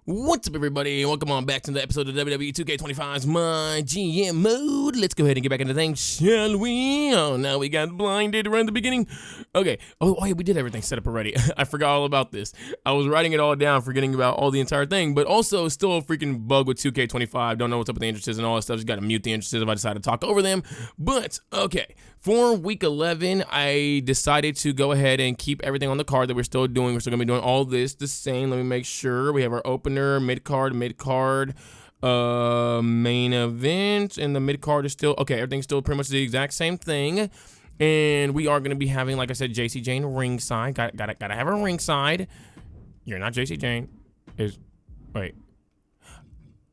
What's up, everybody? Welcome on back to the episode of WWE 2K25's My GM Mode. Let's go ahead and get back into things, shall we? Oh, now we got blinded right at the beginning. Okay. Oh, yeah, we did everything set up already. I forgot all about this. I was writing it all down, forgetting about all the entire thing, but also still a freaking bug with 2K25. Don't know what's up with the entrances and all that stuff. Just got to mute the entrances if I decide to talk over them. But, okay. For week 11, I decided to go ahead and keep everything on the card that we're still doing. We're still going to be doing all this the same. Let me make sure. We have our opener, mid-card, main event, and the mid-card is still, okay, everything's still pretty much the exact same thing. And we are going to be having, like I said, JC Jane ringside. Gotta have her ringside. You're not JC Jane. Wait.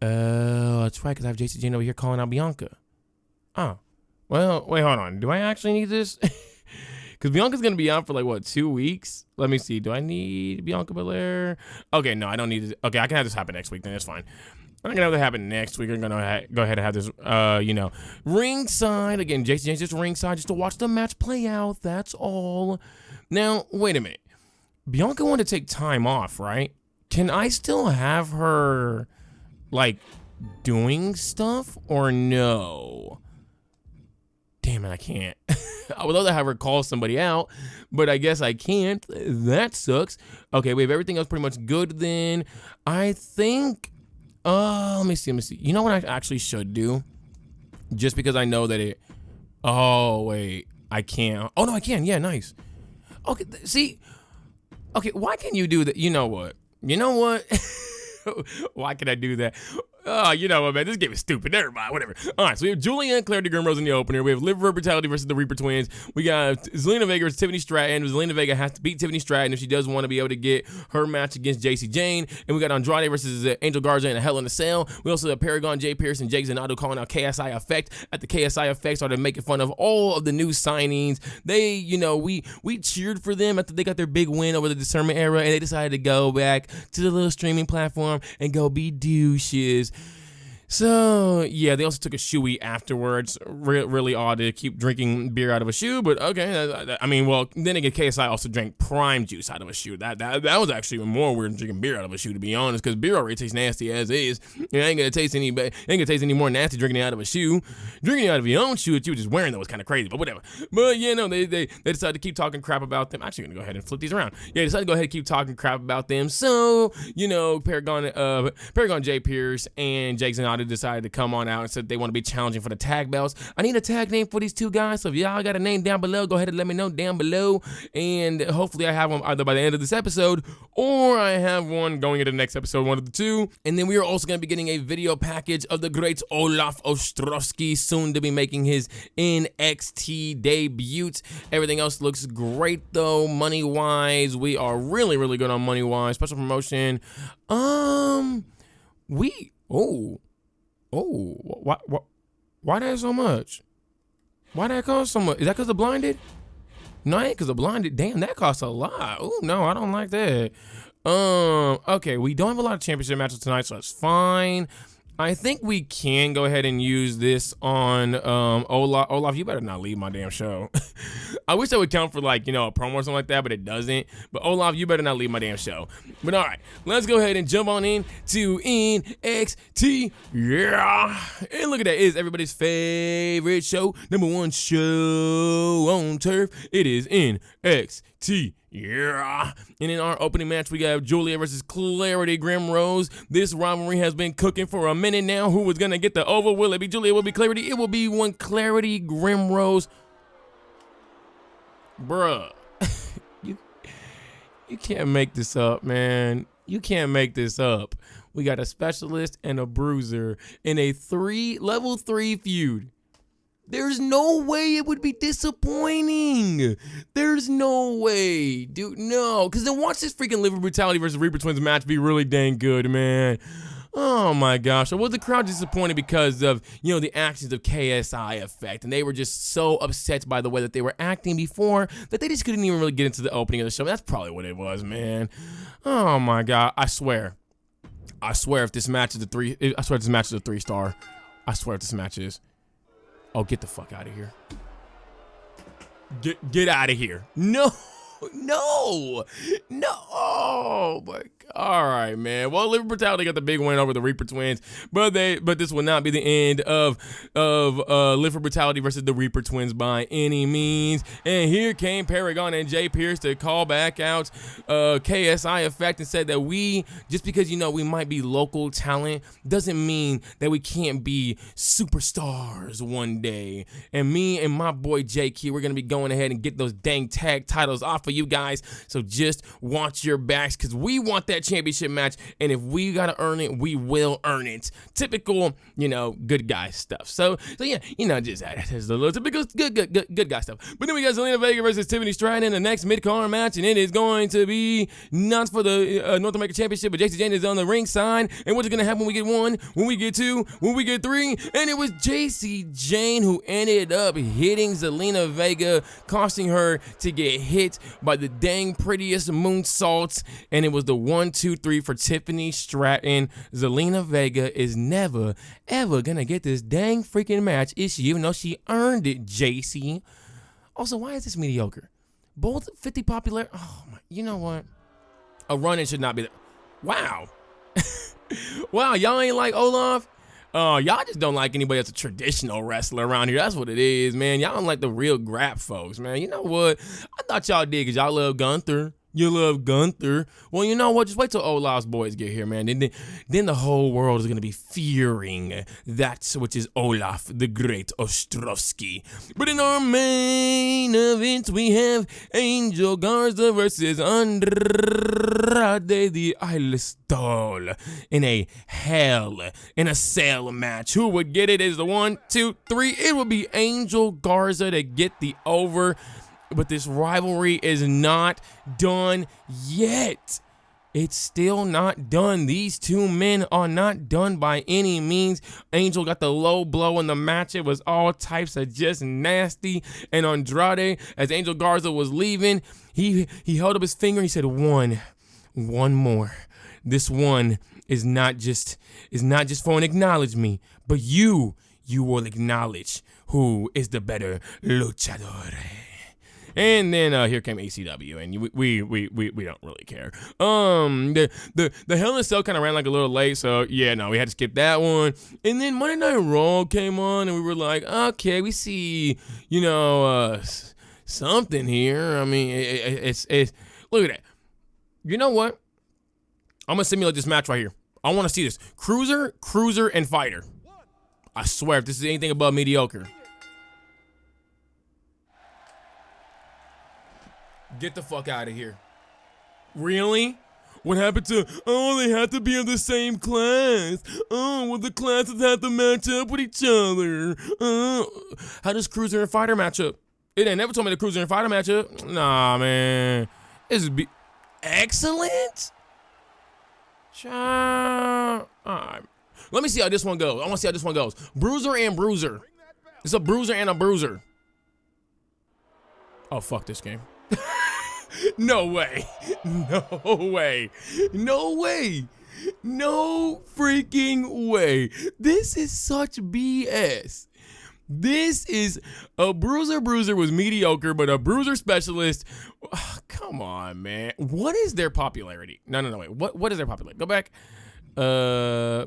That's right, because I have JC Jane over here calling out Bianca. Oh. Well, wait, hold on. Do I actually need this? Because Bianca's going to be out for like, what, 2 weeks? Let me see. Do I need Bianca Belair? Okay, no, I don't need it. Okay, I can have this happen next week. Then it's fine. I'm going to have that happen next week. I'm going to go ahead and have this, ringside. Again, JC Jane's just ringside just to watch the match play out. That's all. Now, wait a minute. Bianca wanted to take time off, right? Can I still have her, like, doing stuff or no? Damn it, I can't. I would love to have her call somebody out, but I guess I can't. That sucks. Okay, we have everything else pretty much good then. I think, let me see. You know what I actually should do? Just because I know that it, oh, wait, I can't. Oh, no, I can. Yeah, nice. Okay, see, okay, why can you do that? You know what? Why can I do that? Oh, you know what, man? This game is stupid. Never mind. Whatever. All right, so we have Julia and Clarity Grimrose in the opener. We have Rivalry Brutality versus the Reaper Twins. We got Zelina Vega versus Tiffany Stratton. Zelina Vega has to beat Tiffany Stratton if she does want to be able to get her match against JC Jane. And we got Andrade versus Angel Garza in a Hell in a Cell. We also have Paragon, Jay Pierce, and Jake Zanotto calling out KSI Effect. At the KSI Effect started making fun of all of the new signings. They, we cheered for them after they got their big win over the Discernment Era, and they decided to go back to the little streaming platform and go be douches. So, yeah, they also took a shoey afterwards. Really odd to keep drinking beer out of a shoe, but okay. I mean, well, then again, KSI also drank prime juice out of a shoe. That was actually even more weird than drinking beer out of a shoe, to be honest, because beer already tastes nasty as is. I ain't gonna taste any more nasty drinking it out of a shoe. Drinking it out of your own shoe that you were just wearing, that was kind of crazy, but whatever. But, yeah, no, they decided to keep talking crap about them. I'm actually gonna go ahead and flip these around. Yeah, they decided to go ahead and keep talking crap about them. So, Paragon Jay Pierce and Jake Zanotto decided to come on out and said they want to be challenging for the tag belts. I need a tag name for these two guys, so if y'all got a name down below, go ahead and let me know down below, and hopefully I have one either by the end of this episode, or I have one going into the next episode, one of the two. And then we are also going to be getting a video package of the great Olaf Ostrowski, soon to be making his NXT debut. Everything else looks great, though. Money-wise, we are really, really good on money-wise. Special promotion. Why that so much? Why that cost so much? Is that because of blinded? No, it ain't because of blinded. Damn, that costs a lot. Oh, no, I don't like that. Okay, we don't have a lot of championship matches tonight, so that's fine. I think we can go ahead and use this on Olaf. Olaf, you better not leave my damn show. I wish that would count for, like, a promo or something like that, but it doesn't. But Olaf, you better not leave my damn show. But all right, let's go ahead and jump on in to NXT. Yeah. And look at that. It is everybody's favorite show. #1 show on turf. It is NXT. Yeah. And in our opening match, we got Julia versus Clarity Grimrose. This rivalry has been cooking for a minute now. Who is going to get the over? Will it be Julia? Will it be Clarity? It will be one Clarity Grimrose. Bruh. You can't make this up, man. You can't make this up. We got a specialist and a bruiser in a level 3 feud. There's no way it would be disappointing. There's no way, dude. No, because then watch this freaking Rivalry Brutality versus Reaper Twins match be really dang good, man. Oh my gosh. So was the crowd disappointed because of, the actions of KSI Effect, and they were just so upset by the way that they were acting before that they just couldn't even really get into the opening of the show. That's probably what it was, man. Oh my God. I swear if this match is a 3-star. I swear if this match is. Oh, get the fuck out of here. Get out of here. No. Oh my All right, man. Well, Liver Brutality got the big win over the Reaper Twins, but this will not be the end of Liver Brutality versus the Reaper Twins by any means. And here came Paragon and Jay Pierce to call back out KSI Effect and said that we, just because we might be local talent, doesn't mean that we can't be superstars one day. And me and my boy JK, we're gonna be going ahead and get those dang tag titles off of you guys. So just watch your backs, because we want that championship match, and if we gotta earn it, we will earn it. Typical, good guy stuff. So yeah, just that's a little typical good guy stuff. But then we got Zelina Vega versus Tiffany Stratton in the next mid-card match, and it is going to be not for the North American Championship, but JC Jane is on the ring side. And what's gonna happen when we get 1, when we get 2, when we get 3? And it was JC Jane who ended up hitting Zelina Vega, costing her to get hit by the dang prettiest moonsaults, and it was the 1, 2, 3 for Tiffany Stratton. Zelina Vega is never, ever gonna get this dang freaking match, is she? Even though she earned it, JC. Also, why is this mediocre? Both 50 popular. Oh my, you know what? A run-in should not be there. Wow. Wow, y'all ain't like Olaf? Y'all just don't like anybody that's a traditional wrestler around here. That's what it is, man. Y'all don't like the real grap folks, man. You know what? I thought y'all did, because y'all love Gunther. You love Gunther. Well, you know what? Just wait till Olaf's boys get here, man. Then the whole world is going to be fearing that which is Olaf, the great Ostrovsky. But in our main event, we have Angel Garza versus Andrade the Isle in a Hell in a Cell match. Who would get it is the 1, 2, 3. It would be Angel Garza to get the over. But this rivalry is not done yet. It's still not done. These two men are not done by any means. Angel got the low blow in the match. It was all types of just nasty. And Andrade, as Angel Garza was leaving, he held up his finger. He said, one more. This one is not just for an acknowledge me, but you will acknowledge who is the better luchador. And then here came ACW, and we don't really care. The Hell in a Cell kind of ran like a little late, so yeah, no, we had to skip that one. And then Monday Night Raw came on, and we were like, okay, we see, something here. I mean, it's look at that. You know what? I'm gonna simulate this match right here. I want to see this. Cruiser, and Fighter. I swear, if this is anything above mediocre. Get the fuck out of here. Really? What happened to, they have to be in the same class. Well, the classes have to match up with each other. How does Cruiser and Fighter match up? It ain't never told me the Cruiser and Fighter match up. Nah, man. This would be excellent. All right. Let me see how this one goes. I want to see how this one goes. Bruiser and Bruiser. It's a Bruiser and a Bruiser. Oh, fuck this game. No way. No way. No way. No freaking way. This is such BS. This is a Bruiser was mediocre, but a Bruiser specialist. Oh, come on, man. What is their popularity? No, wait. What is their popularity? Go back.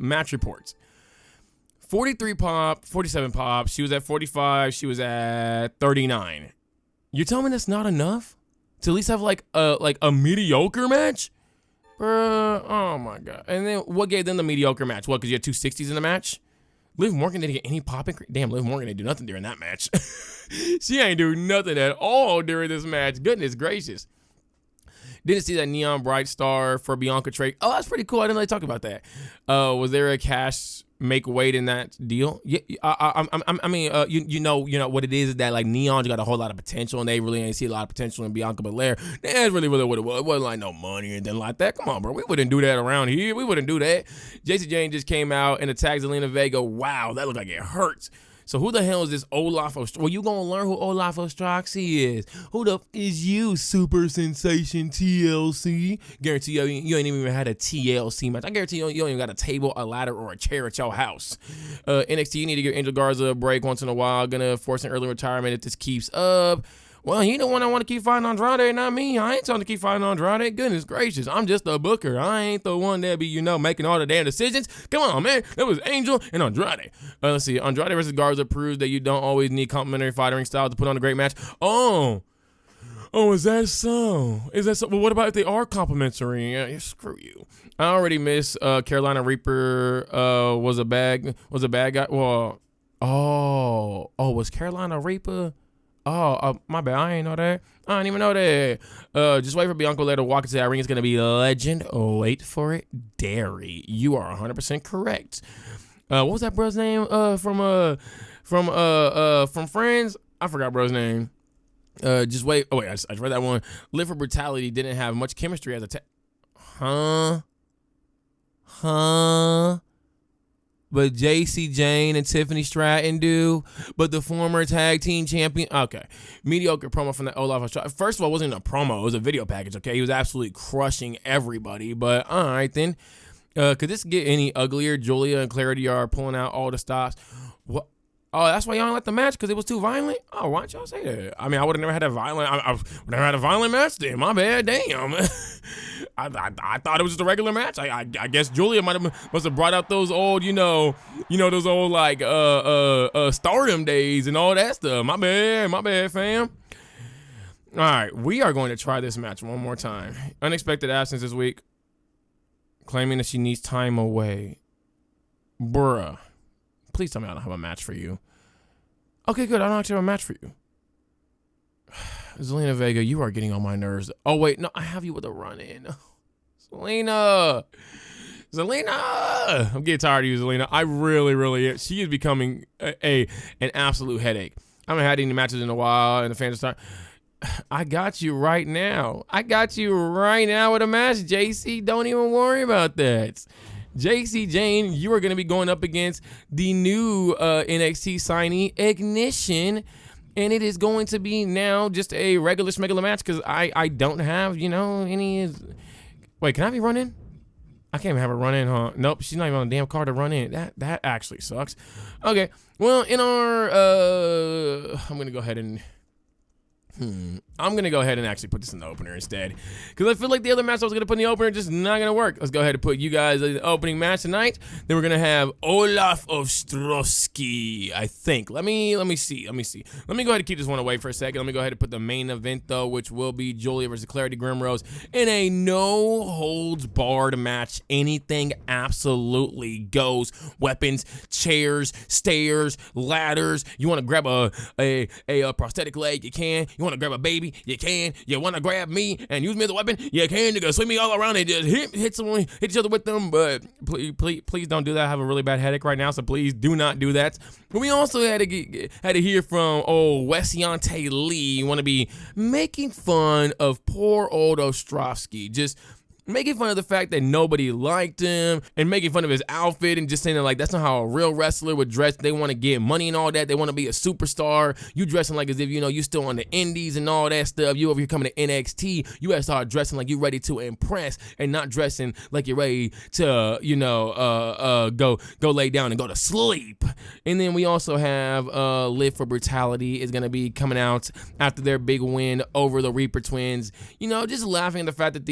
Match reports. 43 pop, 47 pop. She was at 45. She was at 39. You're telling me that's not enough to at least have like a mediocre match? Oh my God. And then what gave them the mediocre match? What, because you had 260s in the match? Liv Morgan didn't get any popping. Damn, Liv Morgan didn't do nothing during that match. She ain't do nothing at all during this match. Goodness gracious. Didn't see that Neon Bright Star for Bianca Trey. Oh, that's pretty cool. I didn't really talk about that. Was there a cash make weight in that deal? Yeah, I mean, you know what it is that like Neon's got a whole lot of potential, and they really ain't see a lot of potential in Bianca Belair. That's really what it was. It wasn't like no money or anything like that. Come on, bro. We wouldn't do that around here. We wouldn't do that. JC Jane just came out and attacked Zelina Vega. Wow, that looked like it hurts. So who the hell is this Olaf Ostrovsky? Well, you gonna learn who Olaf Ostrovsky is. Who the f is you, Super Sensation TLC? Guarantee you ain't even had a TLC match. I guarantee you don't even got a table, a ladder, or a chair at your house. NXT, you need to give Angel Garza a break once in a while. Gonna force an early retirement if this keeps up. Well, you the one I want to keep fighting Andrade, not me. I ain't trying to keep fighting Andrade. Goodness gracious, I'm just a booker. I ain't the one that be, making all the damn decisions. Come on, man. That was Angel and Andrade. Let's see. Andrade versus Garza proves that you don't always need complementary fighting styles to put on a great match. Oh, is that so? Well, what about if they are complimentary? Yeah, screw you. I already miss Carolina Reaper was a bad guy. Well, was Carolina Reaper? My bad. I ain't know that. I didn't even know that. Just wait for Bianca Belair to walk into that ring. It's going to be a legend. Wait for it. Derry. You are 100% correct. What was that bro's name from Friends? I forgot bro's name. Just wait. Oh, wait. I just read that one. Live for Brutality didn't have much chemistry as a But JC Jane and Tiffany Stratton do. But the former tag team champion. Okay. Mediocre promo from the Olaf. First of all, it wasn't a promo. It was a video package, okay? He was absolutely crushing everybody. But all right, then. Could this get any uglier? Julia and Clarity are pulling out all the stops. What? Oh, that's why y'all don't like the match? Because it was too violent? Oh, why don't y'all say that? I mean, I would have never had a violent. I would never had a violent match then. My bad. Damn. I thought it was just a regular match. I guess Julia must have brought out those old, those old like Stardom days and all that stuff. My bad, fam. All right, we are going to try this match one more time. Unexpected absence this week, claiming that she needs time away. Bruh. Please tell me I don't have a match for you. Okay, good. I don't actually have a match for you. Zelina Vega, you are getting on my nerves. Oh, wait. No, I have you with a run-in. Zelina. I'm getting tired of you, Zelina. I really am. She is becoming an absolute headache. I haven't had any matches in a while, and the fans are I got you right now. with a match, JC. Don't even worry about that. JC Jane, you are going to be going up against the new NXT signee, Ignition, and it is going to be now just a regular schmegular match because I don't have, any... Wait, can I be running? I can't even have her run in, huh? Nope, she's not even on the damn card to run in. That actually sucks. Okay, well, in our... I'm going to go ahead and... I'm going to go ahead and actually put this in the opener instead. Because I feel like the other match I was going to put in the opener just not going to work. Let's go ahead and put you guys in the opening match tonight. Then we're going to have Olaf Ostrowski, I think. Let me see. Let me go ahead and keep this one away for a second. Let me go ahead and put the main event, though, which will be Julia versus Clarity Grimrose in a no-holds-barred match. Anything absolutely goes. Weapons, chairs, stairs, ladders. You want to grab a prosthetic leg? You can. You want to grab a baby? You can. You want to grab me and use me as a weapon? You can. You can swing me all around and just hit someone, hit each other with them. But please don't do that. I have a really bad headache right now, so please do not do that. But we also had to hear from Wesiante Lee. Want to be making fun of poor old Ostrowski. Just making fun of the fact that nobody liked him and making fun of his outfit and just saying that, like, that's not how a real wrestler would dress. They want to get money and all that. They want to be a superstar. You dressing like as if, you still on the indies and all that stuff. You over here coming to NXT. You gotta start dressing like you ready to impress and not dressing like you're ready to, go lay down and go to sleep. And then we also have Live for Brutality is going to be coming out after their big win over the Reaper Twins. Just laughing at the fact that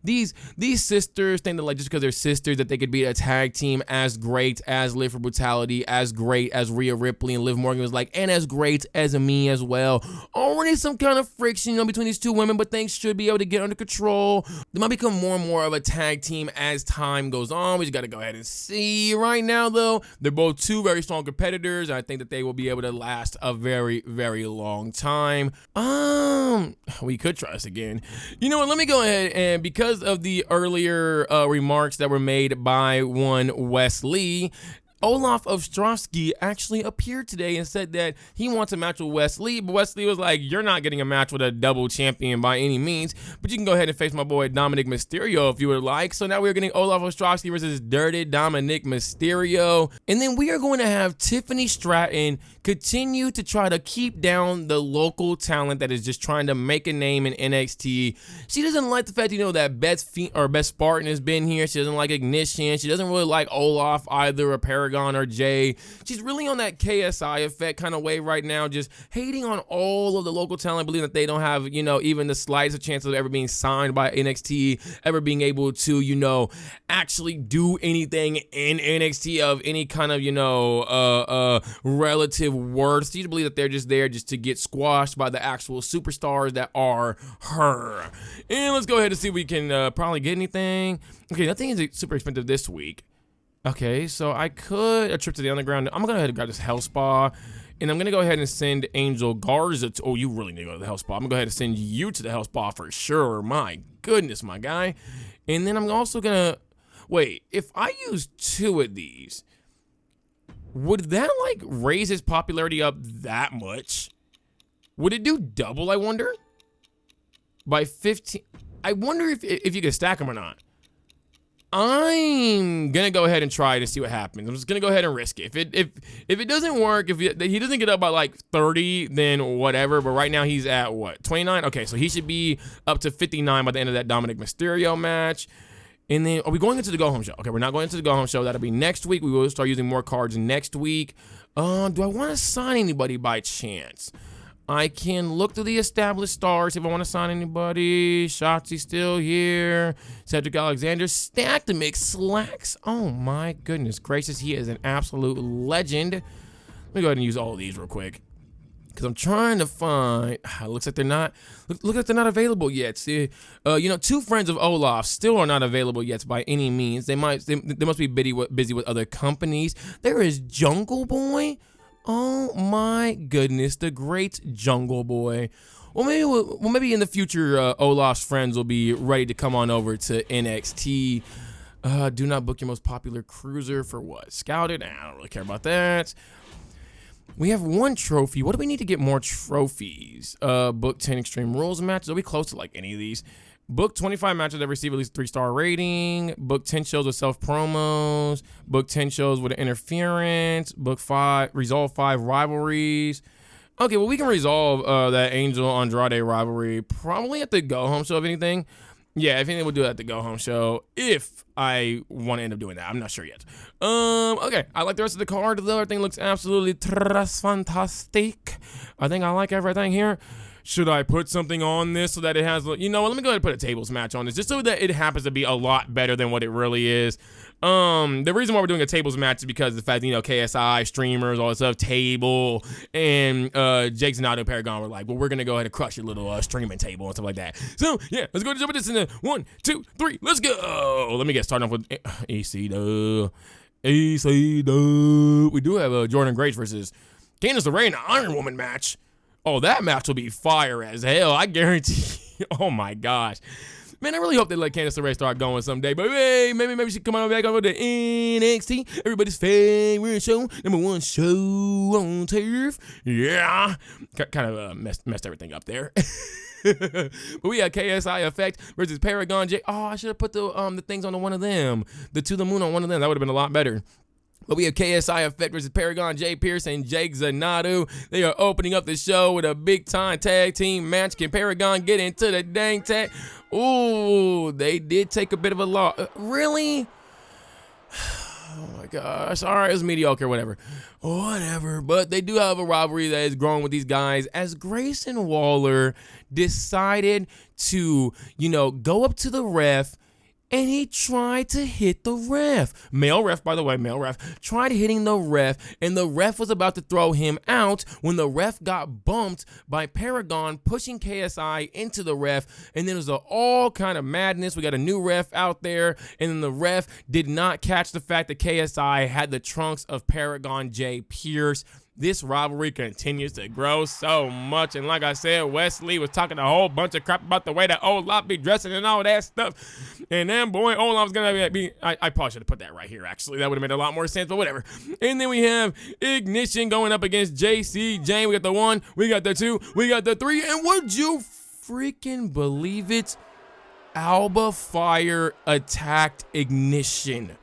these sisters think that, like, just because they're sisters that they could be a tag team as great as Live for Brutality, as great as Rhea Ripley and Liv Morgan was like, and as great as me as well. Already some kind of friction, between these two women, but things should be able to get under control. They might become more and more of a tag team as time goes on. We just got to go ahead and see. Right now, though, they're both two very strong competitors. I think that they will be able to last a very, very long time. We could try this again. You know what? Let me go ahead and, because of the earlier remarks that were made by one Wes Lee, Olaf Ostrowski actually appeared today and said that he wants a match with Wes Lee, but Wes Lee was like, you're not getting a match with a double champion by any means, but you can go ahead and face my boy Dominic Mysterio if you would like. So now we're getting Olaf Ostrowski versus Dirty Dominic Mysterio. And then we are going to have Tiffany Stratton continue to try to keep down the local talent that is just trying to make a name in NXT. She doesn't like the fact, that Beth Spartan has been here. She doesn't like Ignition. She doesn't really like Olaf either, or Paragon Paragon or Jay. She's really on that KSI effect kind of wave right now, just hating on all of the local talent, believing that they don't have, you know, even the slightest chance of ever being signed by NXT, ever being able to, you know, actually do anything in NXT of any kind of, you know, relative worth. You believe that they're just there just to get squashed by the actual superstars that are her. And let's go ahead and see if we can probably get anything. Okay, nothing is super expensive this week. Okay, so I could a trip to the underground. I'm gonna go ahead and grab this Hell Spa, and I'm gonna go ahead and send Angel Garza to, oh, you really need to go to the Hell Spa. I'm gonna go ahead and send you to the Hell Spa for sure. My goodness, my guy. And then I'm also gonna wait. If I use 2 of these, would that like raise his popularity up that much? Would it do double? I wonder. By 15. I wonder if you can stack them or not. I'm gonna go ahead and try to see what happens. I'm just gonna go ahead and risk it. If it doesn't work, if he doesn't get up by like 30, then whatever. But right now he's at what, 29? Okay, so he should be up to 59 by the end of that Dominic Mysterio match. And then are we going into the go home show? Okay, we're not going into the go home show. That'll be next week. We will start using more cards next week. Do I want to sign anybody by chance? I can look through the established stars if I want to sign anybody. Shotzi's still here. Cedric Alexander, stacked to mix slacks. Oh my goodness gracious, he is an absolute legend. Let me go ahead and use all of these real quick, because I'm trying to find. Looks like they're not. Look like they're not available yet. See, you know, 2 friends of Olaf still are not available yet by any means. They must be busy with other companies. There is Jungle Boy. Oh my goodness, the great Jungle Boy. Well, maybe in the future, Olaf's friends will be ready to come on over to NXT. Do not book your most popular cruiser for what? Scouted? I don't really care about that. We have 1 trophy. What do we need to get more trophies? Book 10 Extreme Rules matches. Are we close to like any of these? Book 25 matches that receive at least 3-star rating. Book 10 shows with self-promos. Book 10 shows with interference. Book 5, resolve 5 rivalries. Okay, well, we can resolve that Angel Andrade rivalry probably at the go-home show, if anything. Yeah, if anything, we'll do it at the go-home show if I want to end up doing that. I'm not sure yet. Okay, I like the rest of the card, though. Everything looks absolutely fantastic. I think I like everything here. Should I put something on this so that it has, you know what, let me go ahead and put a tables match on this just so that it happens to be a lot better than what it really is. The reason why we're doing a tables match is because of the fact that, you know, KSI, streamers, all that stuff, table, and Jake Zanotto and Paragon were like, well, we're going to go ahead and crush your little streaming table and stuff like that. So, yeah, let's go to jump into this in 1, 2, 3, let's go. Let me get started off with EC. We do have Jordan Grace versus Candice LeRae in an Iron Woman match. Oh, that match will be fire as hell. I guarantee. Oh, my gosh. Man, I really hope they let Candice LeRae start going someday. But hey, maybe she come on back over to NXT. Everybody's favorite show. #1 show on turf. Yeah. Kind of messed everything up there. But we got KSI Effect versus Paragon J. Oh, I should have put the things on one of them. The To The Moon on one of them. That would have been a lot better. But we have KSI Effect versus Paragon J. Pierce and Jake Zanotto. They are opening up the show with a big-time tag team match. Can Paragon get into the dang tag? Ooh, they did take a bit of a loss. Really? Oh, my gosh. All right, it was mediocre, whatever. But they do have a rivalry that is growing with these guys as Grayson Waller decided to, you know, go up to the ref, and he tried to hit the ref. Male ref, by the way, male ref. Tried hitting the ref, and the ref was about to throw him out when the ref got bumped by Paragon pushing KSI into the ref, and then it was all kind of madness. We got a new ref out there, and then the ref did not catch the fact that KSI had the trunks of Paragon J. Pierce. This rivalry continues to grow so much. And like I said, Wesley was talking a whole bunch of crap about the way that Olaf be dressing and all that stuff. And then, boy, Olaf's going to be... I probably should have put that right here, actually. That would have made a lot more sense, but whatever. And then we have Ignition going up against JC Jane. We got the 1, we got the 2, we got the 3. And would you freaking believe it? Alba Fire attacked Ignition.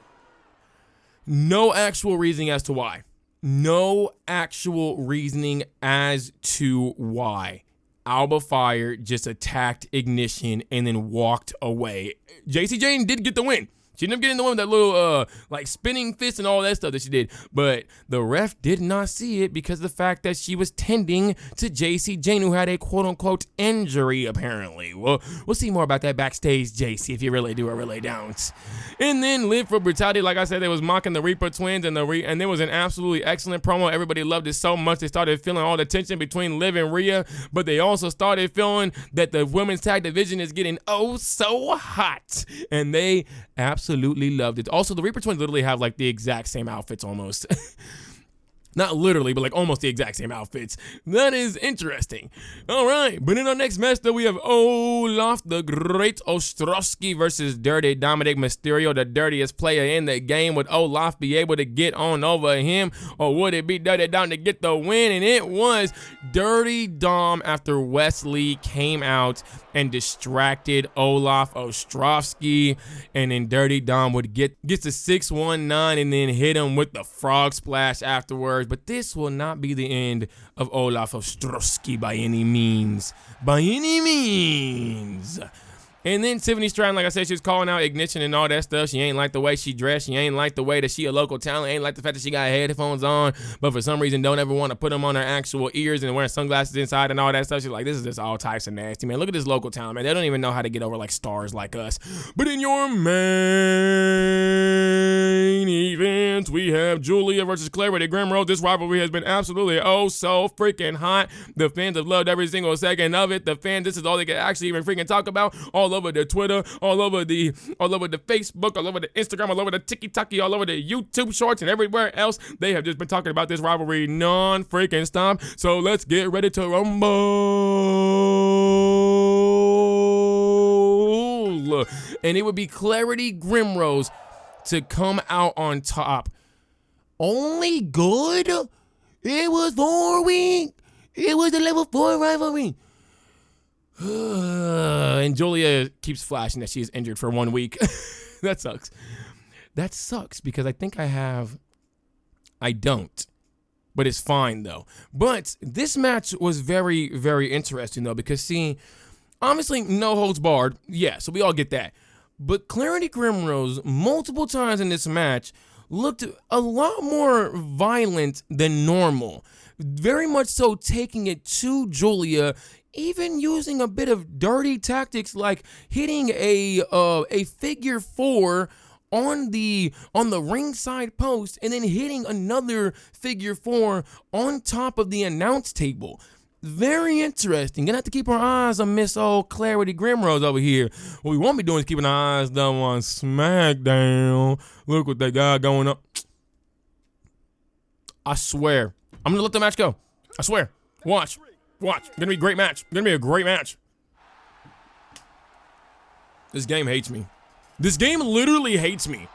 No actual reasoning as to why. No actual reasoning as to why. Alba Fire just attacked Ignition and then walked away. JC Jane did get the win. She ended up getting the one with that little, like, spinning fist and all that stuff that she did. But the ref did not see it because of the fact that she was tending to JC Jane, who had a quote-unquote injury, apparently. Well, we'll see more about that backstage, JC, if you really do or really don't. And then Live for Brutality, like I said, they was mocking the Reaper twins, and there was an absolutely excellent promo. Everybody loved it so much, they started feeling all the tension between Liv and Rhea, but they also started feeling that the women's tag division is getting oh so hot, and they absolutely loved it. Also, the Reaper twins literally have like the exact same outfits almost. Not literally, but like almost the exact same outfits. That is interesting. All right, but in our next match, though, we have Olaf the Great Ostrowski versus Dirty Dominic Mysterio, the dirtiest player in the game. Would Olaf be able to get on over him, or would it be Dirty Dom to get the win? And it was Dirty Dom after Wesley came out and distracted Olaf Ostrowski, and then Dirty Dom would get the 619 and then hit him with the frog splash afterwards. But this will not be the end of Olaf Ostrowski by any means. By any means. And then Tiffany Stratton, like I said, she was calling out Ignition and all that stuff. She ain't like the way she dressed. She ain't like the way that she a local talent. Ain't like the fact that she got headphones on, but for some reason don't ever want to put them on her actual ears and wearing sunglasses inside and all that stuff. She's like, this is just all types of nasty, man. Look at this local talent, man. They don't even know how to get over like stars like us. But in your main event, we have Julia versus Clarity Grimrose. This rivalry has been absolutely oh so freaking hot. The fans have loved every single second of it. The fans, this is all they can actually even freaking talk about. All over the Twitter, all over the Facebook, all over the Instagram, all over the TikTok, all over the YouTube shorts, and everywhere else. They have just been talking about this rivalry non-freaking stop. So let's get ready to rumble. And it would be Clarity Grimrose to come out on top. Only good? It was 4 weeks. It was the level 4 rivalry. And Julia keeps flashing that she is injured for 1 week. That sucks. That sucks because I think I don't. But it's fine though. But this match was very, very interesting though because see, obviously no holds barred. Yeah, so we all get that. But Clarity Grimrose multiple times in this match looked a lot more violent than normal. Very much so taking it to Julia, even using a bit of dirty tactics like hitting a figure 4 on the ringside post and then hitting another figure 4 on top of the announce table. Very interesting. Gonna have to keep our eyes on Miss old Clarity Grimrose over here. What we won't be doing is keeping our eyes down on SmackDown. Look what they got going up. I swear. I'm gonna let the match go. I swear. Watch. Gonna be a great match. Gonna be a great match. This game hates me. This game literally hates me.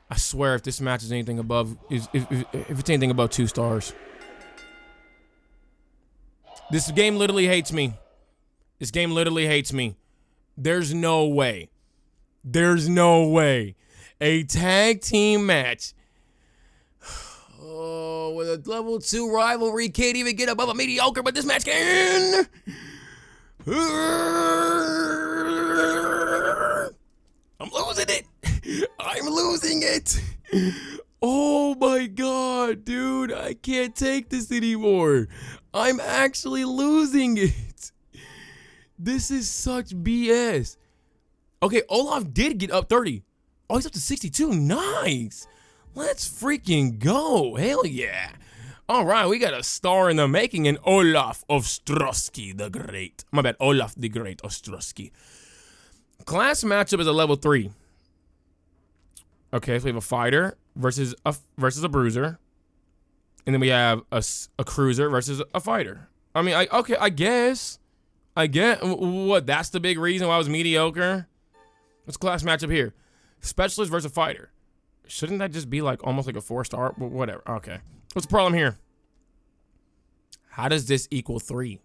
I swear if this match is anything above, if it's anything above 2 stars. This game literally hates me. This game literally hates me. There's no way. There's no way. A tag team match. Oh, with a level 2 rivalry can't even get above a mediocre, but this match can. I'm losing it. I'm losing it. Oh my God, dude. I can't take this anymore. I'm actually losing it. This is such BS. Okay, Olaf did get up 30. Oh, he's up to 62. Nice. Let's freaking go. Hell yeah. All right, we got a star in the making in Olaf Ostrowski the Great. My bad, Olaf the Great Ostrowski. Class matchup is a level 3. Okay, so we have a fighter versus a bruiser. And then we have a cruiser versus a fighter. I mean, I guess. I get what, that's the big reason why I was mediocre? What's class matchup here? Specialist versus fighter. Shouldn't that just be like almost like a 4-star? Whatever. Okay. What's the problem here? How does this equal 3?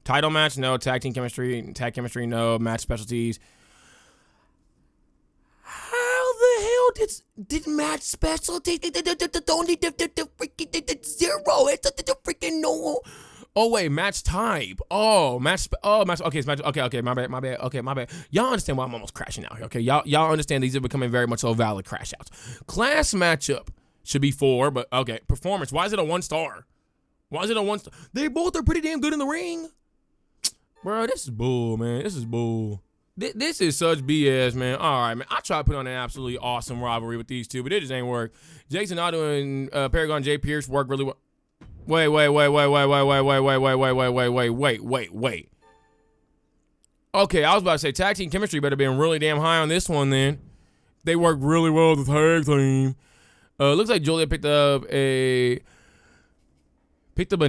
Title match? No. Tag team chemistry? Tag chemistry? No. Match specialties? How the hell did match specialties? Don't need the freaking 0. It's the freaking no. Oh wait, match type. Oh, match. Oh, match. Okay, it's match. Okay. My bad. Okay, my bad. Y'all understand why I'm almost crashing out here. Okay, y'all understand these are becoming very much so valid crash outs. Class matchup should be 4, but okay. Performance. Why is it a 1 star? Why is it a 1 star? They both are pretty damn good in the ring. Bro, this is bull, man. This is bull. This is such BS, man. All right, man. I tried to put on an absolutely awesome rivalry with these two, but it just ain't work. Jason Otto and Paragon J. Pierce work really well. Wait. Okay, I was about to say tag team chemistry better be really damn high on this one then. They work really well with the tag team. Looks like Julia picked up a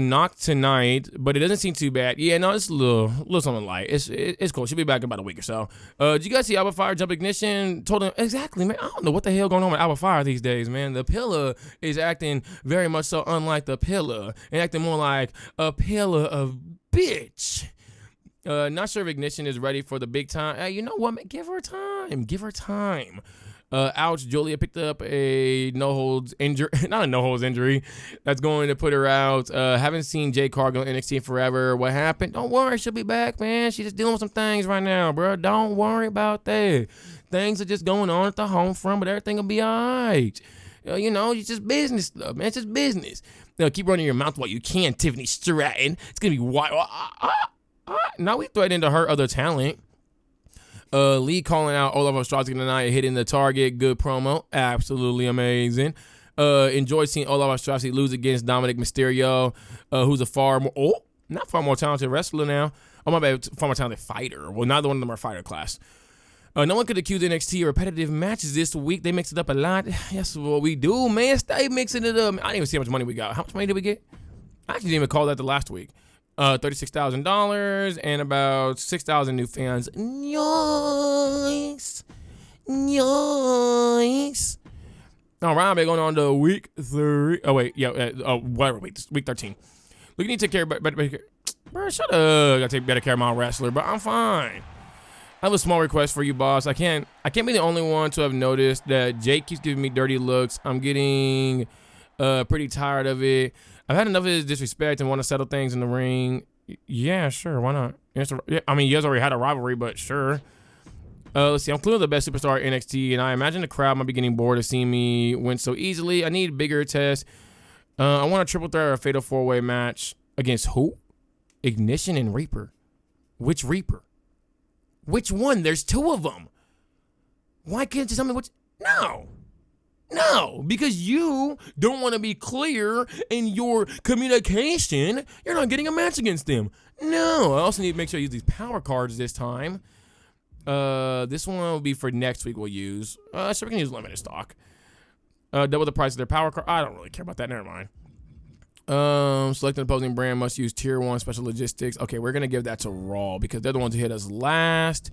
knock tonight, but it doesn't seem too bad. Yeah, no, it's a little something light. It's cool. She'll be back in about a week or so. Did you guys see Alba Fire jump Ignition? Told him exactly, man. I don't know what the hell going on with Alba Fire these days, man. The Pillar is acting very much so unlike the Pillar and acting more like a pillar of bitch. Not sure if Ignition is ready for the big time. Hey, you know what, man? Give her time. Give her time. Ouch, Julia picked up a no-holds injury. Not a no-holds injury. That's going to put her out. Haven't seen Jade Cargill in NXT in forever. What happened? Don't worry, she'll be back, man. She's just dealing with some things right now, bro. Don't worry about that. Things are just going on at the home front, but everything will be all right. You know, it's just business stuff, man. It's just business. Keep running your mouth while you can, Tiffany Stratton. It's going to be wild. Now we threatened to hurt other talent. Lee calling out Olaf Ostrowski tonight, hitting the target. Good promo. Absolutely amazing. Enjoyed seeing Olaf Ostrowski lose against Dominic Mysterio, who's a not far more talented wrestler now. Oh, my bad, far more talented fighter. Well, neither one of them are fighter class. No one could accuse NXT of repetitive matches this week. They mix it up a lot. That's what we do, man. Stay mixing it up. I didn't even see how much money we got. How much money did we get? I actually didn't even call that the last week. $36,000 and about 6,000 new fans. Nice. All right, we're going on to week 3. Oh wait, whatever. Week 13. We need to take care of better. Bro, shut up. I gotta take better care of my wrestler, but I'm fine. I have a small request for you, boss. I can't be the only one to have noticed that Jake keeps giving me dirty looks. I'm getting pretty tired of it. I've had enough of his disrespect and want to settle things in the ring. Yeah, sure. Why not? I mean, you guys already had a rivalry, but sure. Let's see. I'm clearly the best superstar at NXT, and I imagine the crowd might be getting bored of seeing me win so easily. I need bigger tests. I want a triple threat or a fatal 4-way match against who? Ignition and Reaper. Which Reaper? Which one? There's 2 of them. Why can't you tell me which? No, because you don't want to be clear in your communication. You're not getting a match against them. No, I also need to make sure I use these power cards this time. This one will be for next week we'll use. So we can use limited stock. Double the price of their power card. I don't really care about that. Never mind. Select an opposing brand must use tier 1 special logistics. Okay, we're going to give that to Raw because they're the ones who hit us last.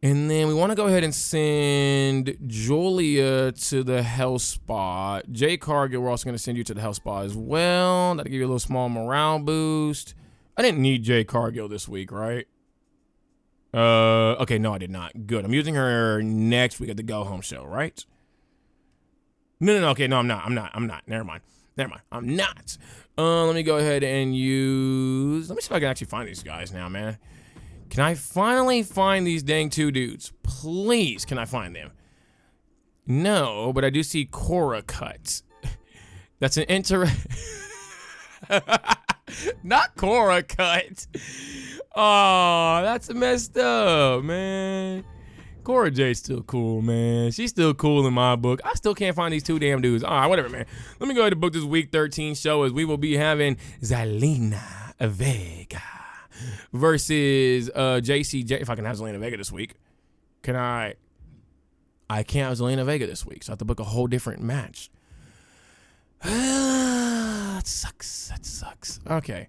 And then we want to go ahead and send Julia to the Hell Spa. Jay Cargill, we're also going to send you to the Hell Spa as well. That'll give you a little small morale boost. I didn't need Jay Cargill this week, right? Okay, no, I did not. Good. I'm using her next week at the Go Home show, right? No. Okay, no, I'm not. Never mind. I'm not. Let me go ahead and use... Let me see if I can actually find these guys now, man. Can I finally find these dang 2 dudes? Please, can I find them? No, but I do see Cora Cut. That's an Not Cora Cut. Oh, that's messed up, man. Cora J's still cool, man. She's still cool in my book. I still can't find these 2 damn dudes. All right, whatever, man. Let me go ahead and book this week 13 show as we will be having Zelina Vega versus JCJ. If I can have Zelina Vega this week. Can I can't have Zelina Vega this week, so I have to book a whole different match. That sucks. Okay.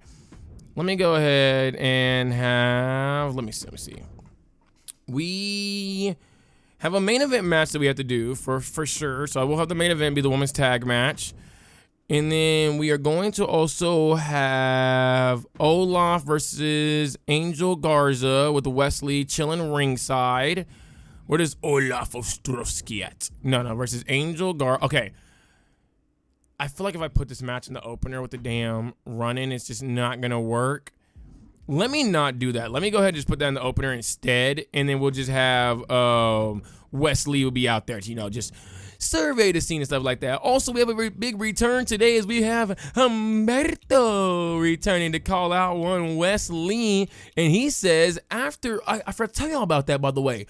Let me go ahead and have, let me see. We have a main event match that we have to do for sure. So I will have the main event be the women's tag match. And then we are going to also have Olaf versus Angel Garza with Wesley chilling ringside. Where does Olaf Ostrowski at? No, versus Angel Garza. Okay. I feel like if I put this match in the opener with the damn run-in, it's just not going to work. Let me not do that. Let me go ahead and just put that in the opener instead, and then we'll just have Wesley will be out there to, just survey the scene and stuff like that. Also, we have a big return today as we have Humberto returning to call out one Wesley, and he says after, I forgot to tell y'all about that, by the way,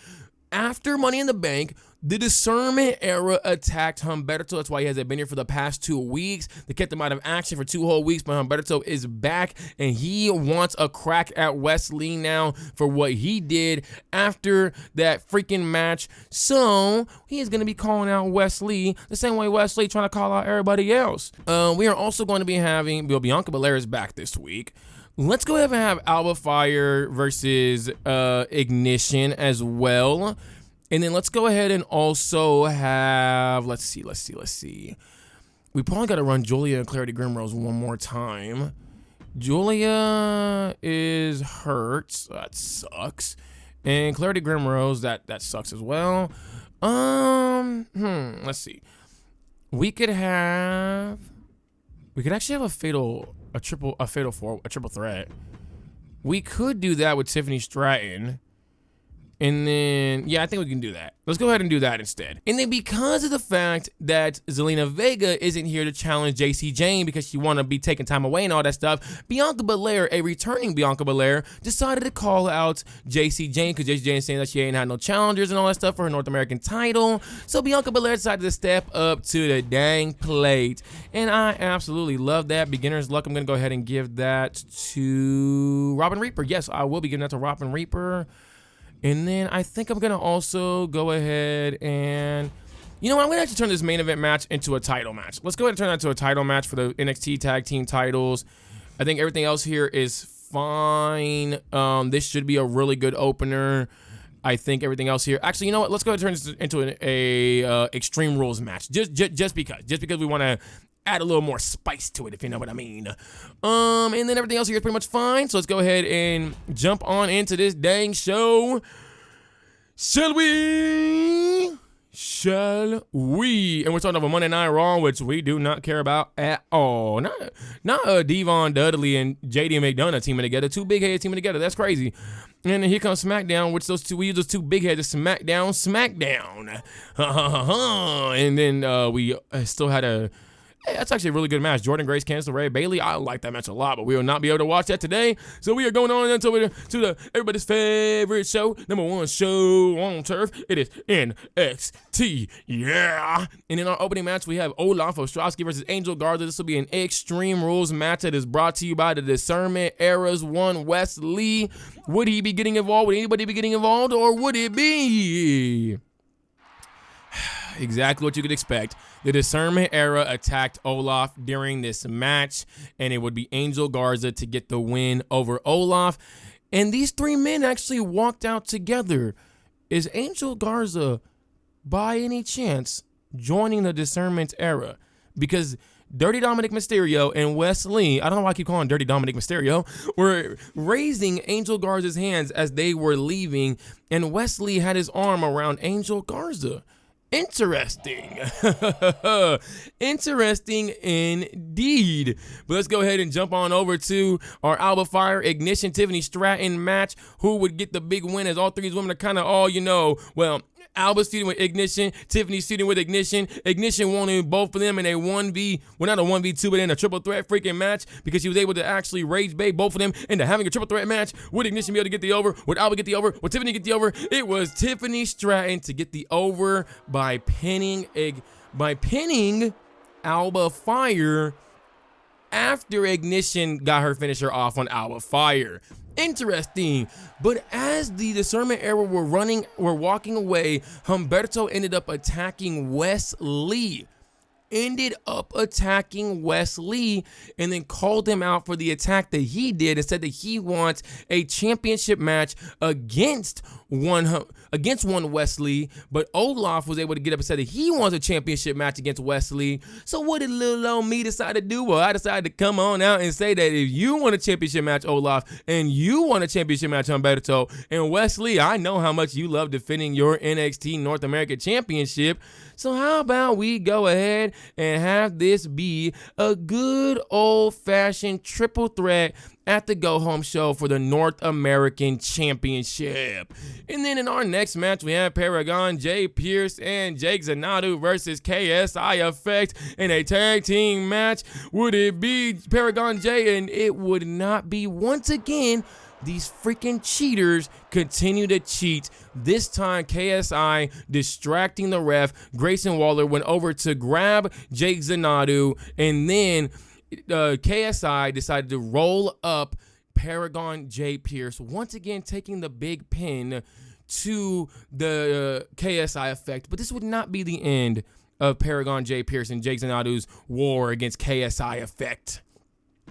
after Money in the Bank, the Discernment Era attacked Humberto. That's why he hasn't been here for the past 2 weeks. They kept him out of action for 2 whole weeks, but Humberto is back, and he wants a crack at Wesley now for what he did after that freaking match. So he is going to be calling out Wesley the same way Wesley trying to call out everybody else. We are also going to be having Bianca Belair is back this week. Let's go ahead and have Alba Fire versus Ignition as well. And then let's go ahead and also have, let's see. We probably got to run Julia and Clarity Grimrose one more time. Julia is hurt, so that sucks. And Clarity Grimrose, that sucks as well. Let's see. We could actually have a triple threat. We could do that with Tiffany Stratton. And then, yeah, I think we can do that. Let's go ahead and do that instead. And then because of the fact that Zelina Vega isn't here to challenge JC Jane because she want to be taking time away and all that stuff, Bianca Belair, a returning Bianca Belair, decided to call out JC Jane because JC Jane is saying that she ain't had no challengers and all that stuff for her North American title. So Bianca Belair decided to step up to the dang plate. And I absolutely love that. Beginner's luck. I'm going to go ahead and give that to Robin Reaper. Yes, I will be giving that to Robin Reaper. And then I think I'm going to also go ahead and, I'm going to actually turn this main event match into a title match. Let's go ahead and turn that into a title match for the NXT Tag Team titles. I think everything else here is fine. This should be a really good opener. I think everything else here. Actually, you know what? Let's go ahead and turn this into an Extreme Rules match. Just because we want to add a little more spice to it, if you know what I mean. And then everything else here is pretty much fine. So let's go ahead and jump on into this dang show. Shall we? And we're starting off a Monday Night Raw, which we do not care about at all. Not Devon Dudley and JD McDonough teaming together. 2 big heads teaming together. That's crazy. And then here comes SmackDown, which we use those 2 big heads to SmackDown. And then we still had that's actually a really good match. Jordan Grace, Candice LeRae, Bayley. I like that match a lot, but we will not be able to watch that today. So we are going on into the everybody's favorite show, #1 show on turf. It is NXT. Yeah. And in our opening match, we have Olaf Ostrowski versus Angel Garza. This will be an Extreme Rules match that is brought to you by the Discernment Era's one Wesley. Would he be getting involved? Would anybody be getting involved? Or would it be exactly what you could expect? The Discernment Era attacked Olaf during this match, and it would be Angel Garza to get the win over Olaf. And these 3 men actually walked out together. Is Angel Garza, by any chance, joining the Discernment Era? Because Dirty Dominic Mysterio and Wesley, I don't know why I keep calling Dirty Dominic Mysterio, were raising Angel Garza's hands as they were leaving, and Wesley had his arm around Angel Garza. Interesting. Interesting indeed. But let's go ahead and jump on over to our Alba Fire Ignition Tiffany Stratton match. Who would get the big win, as all 3 of these women are kind of all, Alba's feuding with Ignition, Tiffany's feuding with Ignition. Ignition wanted both of them in a 1v, well, not a 1v2, but in a triple threat freaking match, because she was able to actually rage bait both of them into having a triple threat match. Would Ignition be able to get the over? Would Alba get the over? Would Tiffany get the over? It was Tiffany Stratton to get the over by pinning Alba Fire after Ignition got her finisher off on Alba Fire. Interesting. But as the Discernment Era were walking away, Humberto ended up attacking Wesley. And then called him out for the attack that he did and said that he wants a championship match against against one Wesley, but Olaf was able to get up and say that he wants a championship match against Wesley. So what did little old me decide to do? Well, I decided to come on out and say that if you want a championship match, Olaf, and you want a championship match, Humberto, and Wesley, I know how much you love defending your NXT North American Championship. So how about we go ahead and have this be a good old-fashioned triple threat at the go-home show for the North American Championship. And then in our next match, we have Paragon J. Pierce and Jake Zanadu versus KSI Effect in a tag team match. Would it be Paragon J? And it would not be. Once again, these freaking cheaters continue to cheat. This time, KSI distracting the ref. Grayson Waller went over to grab Jake Zanadu, and then KSI decided to roll up Paragon J. Pierce, once again taking the big pin to the KSI Effect. But this would not be the end of Paragon J. Pierce and Jake Zanadu's war against KSI Effect.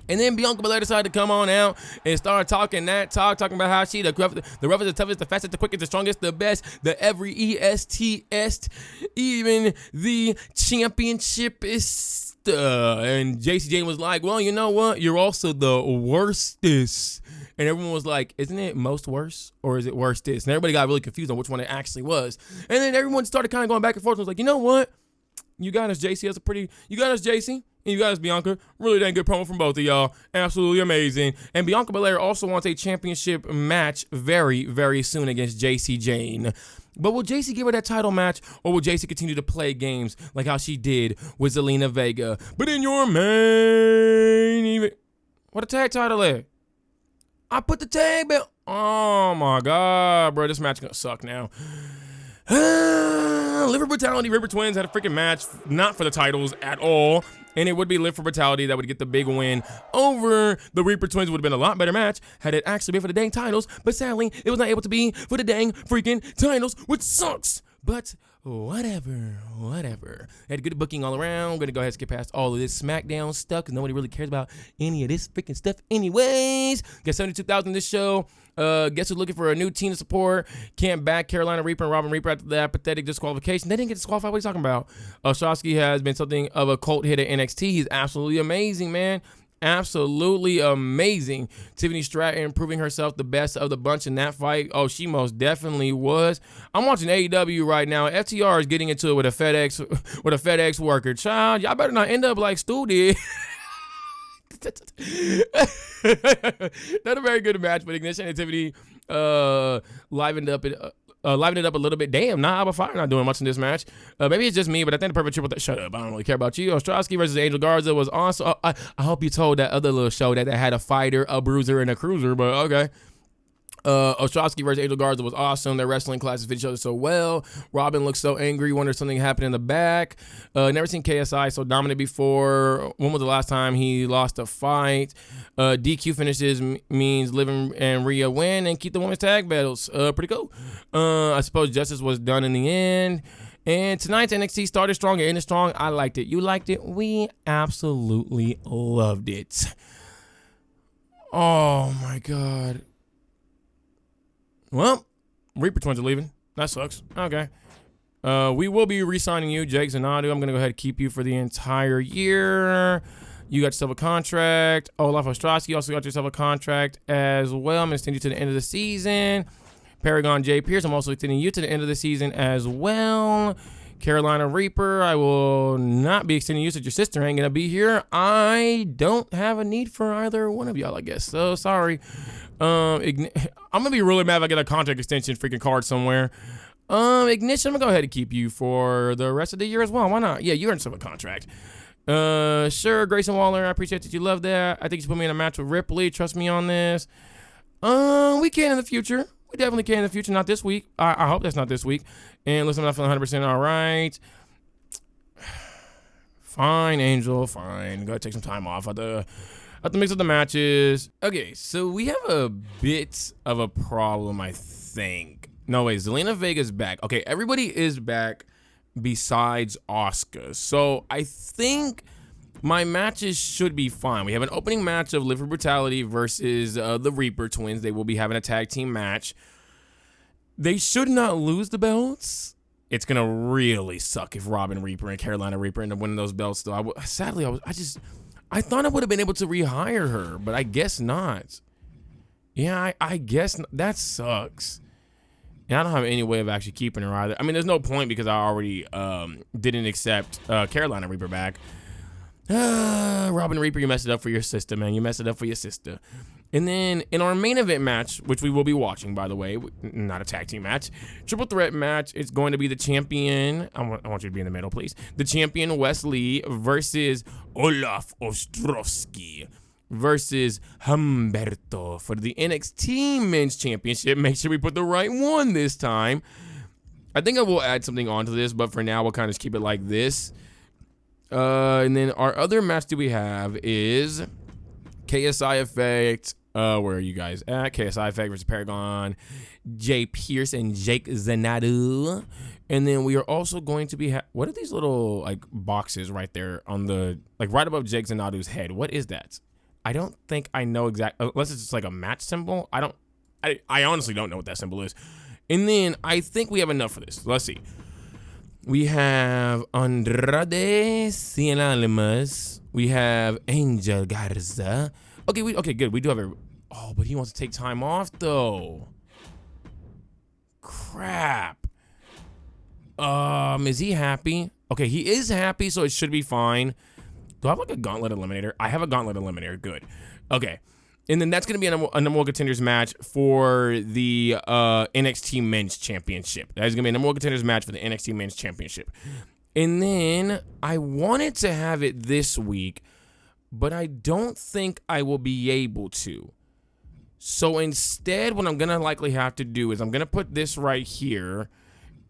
And then Bianca Belair decided to come on out and start talking about how she the roughest, the toughest, the fastest, the quickest, the strongest, the best, the every EST-est, even the championship is. And JC Jane was like, well, you know what? You're also the worstest. And everyone was like, isn't it most worse or is it worstest? And everybody got really confused on which one it actually was. And then everyone started kind of going back and forth and was like, you know what? You got us, JC. You got us, JC. And you got us, Bianca. Really dang good promo from both of y'all. Absolutely amazing. And Bianca Belair also wants a championship match very, very soon against JC Jane. But will JC give her that title match, or will JC continue to play games like how she did with Zelina Vega? But in your main event, what a tag title is. I put the tag belt. Oh my God, bro. This match is going to suck now. Liver Brutality, River Twins had a freaking match, not for the titles at all. And it would be Live for Brutality that would get the big win over the Reaper Twins. Would have been a lot better match had it actually been for the dang titles. But sadly, it was not able to be for the dang freaking titles, which sucks. But whatever. Had good booking all around. Gonna go ahead and skip past all of this SmackDown stuff because nobody really cares about any of this freaking stuff anyways. Got 72,000 this show. Guess who's looking for a new team to support? Can't back Carolina Reaper and Robin Reaper after that pathetic disqualification. They didn't get disqualified. What are you talking about? Ostrowski has been something of a cult hit at NXT. He's absolutely amazing, man. Absolutely amazing. Tiffany Stratton proving herself the best of the bunch in that fight. Oh, she most definitely was. I'm watching AEW right now. FTR is getting into it with a FedEx worker. Child, y'all better not end up like Stu did. Not a very good match, but Ignition and Tiffany livened it up a little bit. Damn, Alba Fire not doing much in this match. Maybe it's just me, but I think the perfect triple. Shut up, I don't really care about you. Ostrowski versus Angel Garza was awesome. I hope you told that other little show that had a fighter, a bruiser, and a cruiser, but okay. Ostrowski versus Angel Garza was awesome. Their wrestling classes fit each other so well. Robin looks so angry, wonders something happened in the back. Never seen KSI so dominant before. When was the last time he lost a fight? DQ finishes means Liv and Rhea win and keep the women's tag battles. Pretty cool. I suppose justice was done in the end. And tonight's NXT started strong and ended strong. I liked it. You liked it. We absolutely loved it. Oh my God. Well, Reaper Twins are leaving. That sucks. Okay. We will be re-signing you, Jake Zanadu. I'm going to go ahead and keep you for the entire year. You got yourself a contract. Olaf Ostrowski also got yourself a contract as well. I'm going to extend you to the end of the season. Paragon J. Pierce, I'm also extending you to the end of the season as well. Carolina Reaper, I will not be extending you since your sister ain't going to be here. I don't have a need for either one of y'all, I guess. So, sorry. I'm going to be really mad if I get a contract extension freaking card somewhere. Ignition, I'm going to go ahead and keep you for the rest of the year as well. Why not? Yeah, you earned some a contract. Sure, Grayson Waller, I appreciate that you love that. I think you put me in a match with Ripley. Trust me on this. We can in the future. We definitely can in the future. Not this week. I hope that's not this week. And listen, I'm not feeling 100% all right. Fine, Angel. Fine. Go ahead, take some time off. At the mix of the matches. Okay, so we have a bit of a problem, I think. No, wait. Zelina Vega's back. Okay, everybody is back besides Asuka. So I think my matches should be fine. We have an opening match of Live for Brutality versus the Reaper Twins. They will be having a tag team match. They should not lose the belts. It's gonna really suck if Robin Reaper and Carolina Reaper end up winning those belts. Though, I thought I would have been able to rehire her, but I guess not. Yeah, I guess that sucks. And I don't have any way of actually keeping her either. I mean, there's no point because I already didn't accept Carolina Reaper back. Robin Reaper, you messed it up for your sister, man. You messed it up for your sister. And then in our main event match, which we will be watching, by the way, not a tag team match, triple threat match, it's going to be the champion. I want you to be in the middle, please. The champion, Wesley, versus Olaf Ostrovsky versus Humberto for the NXT Men's Championship. Make sure we put the right one this time. I think I will add something onto this, but for now, we'll kind of just keep it like this. And then our other match that we have is KSI Effect. Where are you guys at? KSI Effect versus Paragon, Jay Pierce and Jake Zenadu. And then we are also going to be what are these little like boxes right there on the right above Jake Zenadu's head? What is that? I don't think I know exactly, unless it's just like a match symbol. I honestly don't know what that symbol is. And then I think we have enough for this. Let's see. We have Andrade Cien Almas. We have Angel Garza. Okay, good. We do have oh, but he wants to take time off though. Crap. Is he happy? Okay, he is happy, so it should be fine. Do I have like a gauntlet eliminator? I have a gauntlet eliminator. Good. Okay. And then that's going to be a number one contenders match for the NXT Men's Championship. That is going to be a number one contenders match for the NXT Men's Championship. And then I wanted to have it this week, but I don't think I will be able to. So instead, what I'm going to likely have to do is I'm going to put this right here,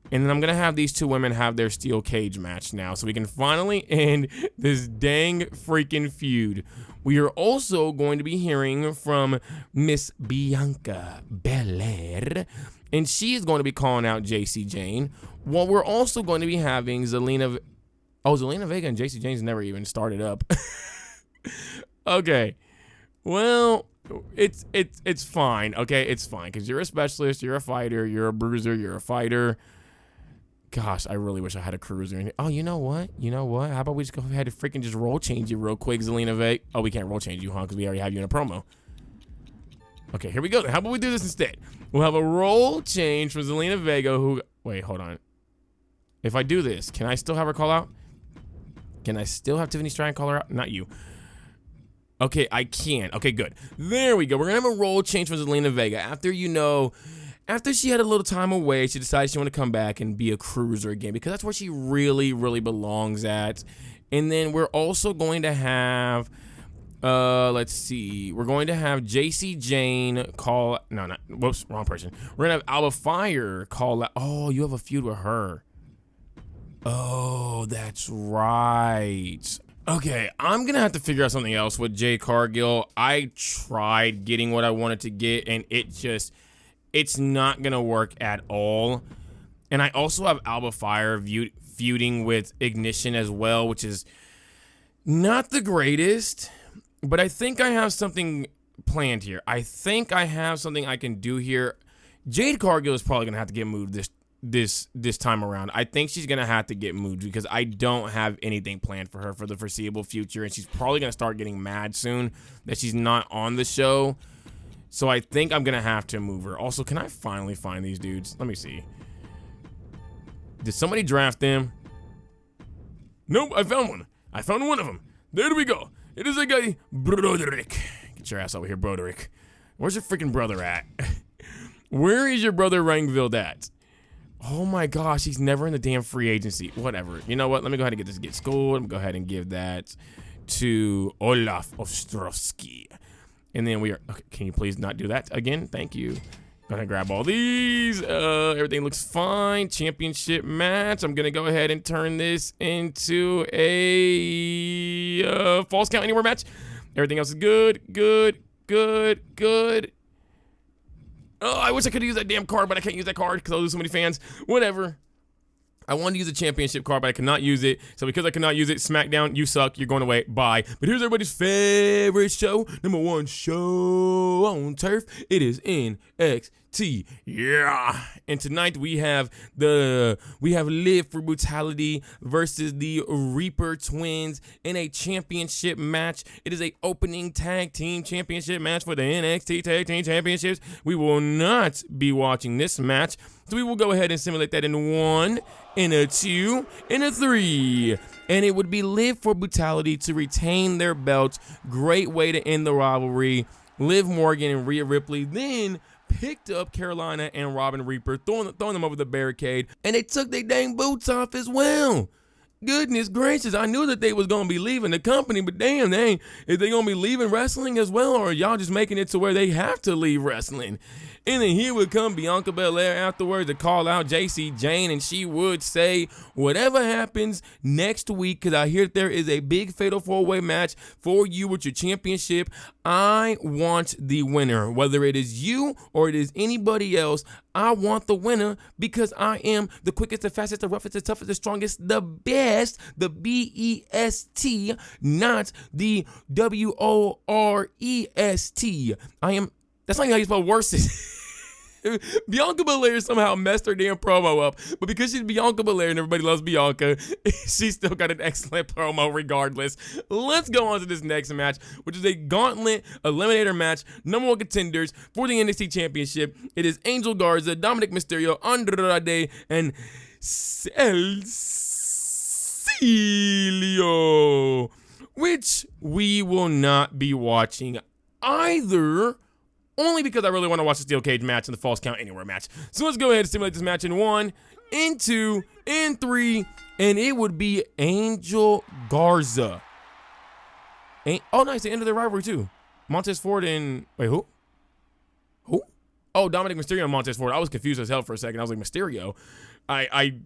and then I'm going to have these two women have their steel cage match now so we can finally end this dang freaking feud. We are also going to be hearing from Miss Bianca Belair, and she is going to be calling out JC Jane. Well, we're also going to be having Zelina Vega and JC Jane's never even started up. Okay. Well, it's fine. Okay, it's fine because you're a specialist, you're a fighter, you're a bruiser, you're a fighter. Gosh, I really wish I had a cruiser. Oh, you know what? How about we just go ahead and freaking just roll change you real quick, Zelina Vega? Oh, we can't roll change you, huh? Because we already have you in a promo. Okay, here we go. How about we do this instead? We'll have a roll change from Zelina Vega who... Wait, hold on. If I do this, can I still have her call out? Can I still have Tiffany Stratton call her out? Not you. Okay, I can. Okay, good. There we go. We're going to have a roll change from Zelina Vega. After she had a little time away, she decided she wanted to come back and be a cruiser again because that's where she really, really belongs at. And then we're also going to have, let's see, we're going to have JC Jane call, whoops, wrong person. We're going to have Alba Fire call out. Oh, you have a feud with her. Oh, that's right. Okay, I'm going to have to figure out something else with Jade Cargill. I tried getting what I wanted to get, and it's not going to work at all. And I also have Alba Fire feuding with Ignition as well, which is not the greatest. But I think I have something planned here. I think I have something I can do here. Jade Cargill is probably going to have to get moved this time around. I think she's going to have to get moved because I don't have anything planned for her for the foreseeable future. And she's probably going to start getting mad soon that she's not on the show. So I think I'm going to have to move her. Also, can I finally find these dudes? Let me see. Did somebody draft them? Nope, I found one. I found one of them. There we go. It is a guy, Broderick. Get your ass over here, Broderick. Where's your freaking brother at? Where is your brother Rangville at? Oh my gosh, he's never in the damn free agency. Whatever. You know what? Let me go ahead and get schooled. I'm going to go ahead and give that to Olaf Ostrovsky. And then we are, okay, can you please not do that again? Thank you. Gonna grab all these. Everything looks fine. Championship match. I'm gonna go ahead and turn this into a false count anywhere match. Everything else is good. Oh, I wish I could use that damn card, but I can't use that card because I'll lose so many fans. Whatever. I wanted to use a championship card, but I cannot use it. So because I cannot use it, SmackDown, you suck. You're going away. Bye. But here's everybody's favorite show. #1 show on turf. It is NXT NXT. Yeah. And tonight we have Liv for Brutality versus the Reaper Twins in a championship match. It is a opening tag team championship match for the NXT Tag Team Championships. We will not be watching this match, so we will go ahead and simulate that in 1, in a 2, in a 3. And it would be Liv for Brutality to retain their belts. Great way to end the rivalry. Liv Morgan and Rhea Ripley then picked up Carolina and Robin Reaper, throwing them over the barricade, and they took their dang boots off as well. Goodness gracious, I knew that they was going to be leaving the company, but damn, is they going to be leaving wrestling as well, or are y'all just making it to where they have to leave wrestling? And then here would come Bianca Belair afterwards to call out JC Jane, and she would say, whatever happens next week, because I hear that there is a big fatal 4-way match for you with your championship, I want the winner. Whether it is you or it is anybody else, I want the winner because I am the quickest, the fastest, the roughest, the toughest, the strongest, the best, the B-E-S-T, not the W-O-R-E-S-T. That's not how you spell worst. Bianca Belair somehow messed her damn promo up, but because she's Bianca Belair and everybody loves Bianca, she still got an excellent promo regardless. Let's go on to this next match, which is a gauntlet eliminator match. Number 1 contenders for the NXT Championship. It is Angel Garza, Dominic Mysterio, Andrade, and Cecilio, which we will not be watching either. Only because I really want to watch the steel cage match and the false count anywhere match. So let's go ahead and simulate this match in 1, in 2, in 3, and it would be Angel Garza. Oh, nice, the end of their rivalry too. Montez Ford and, wait, who? Who? Oh, Dominic Mysterio and Montez Ford. I was confused as hell for a second. I was like, Mysterio. I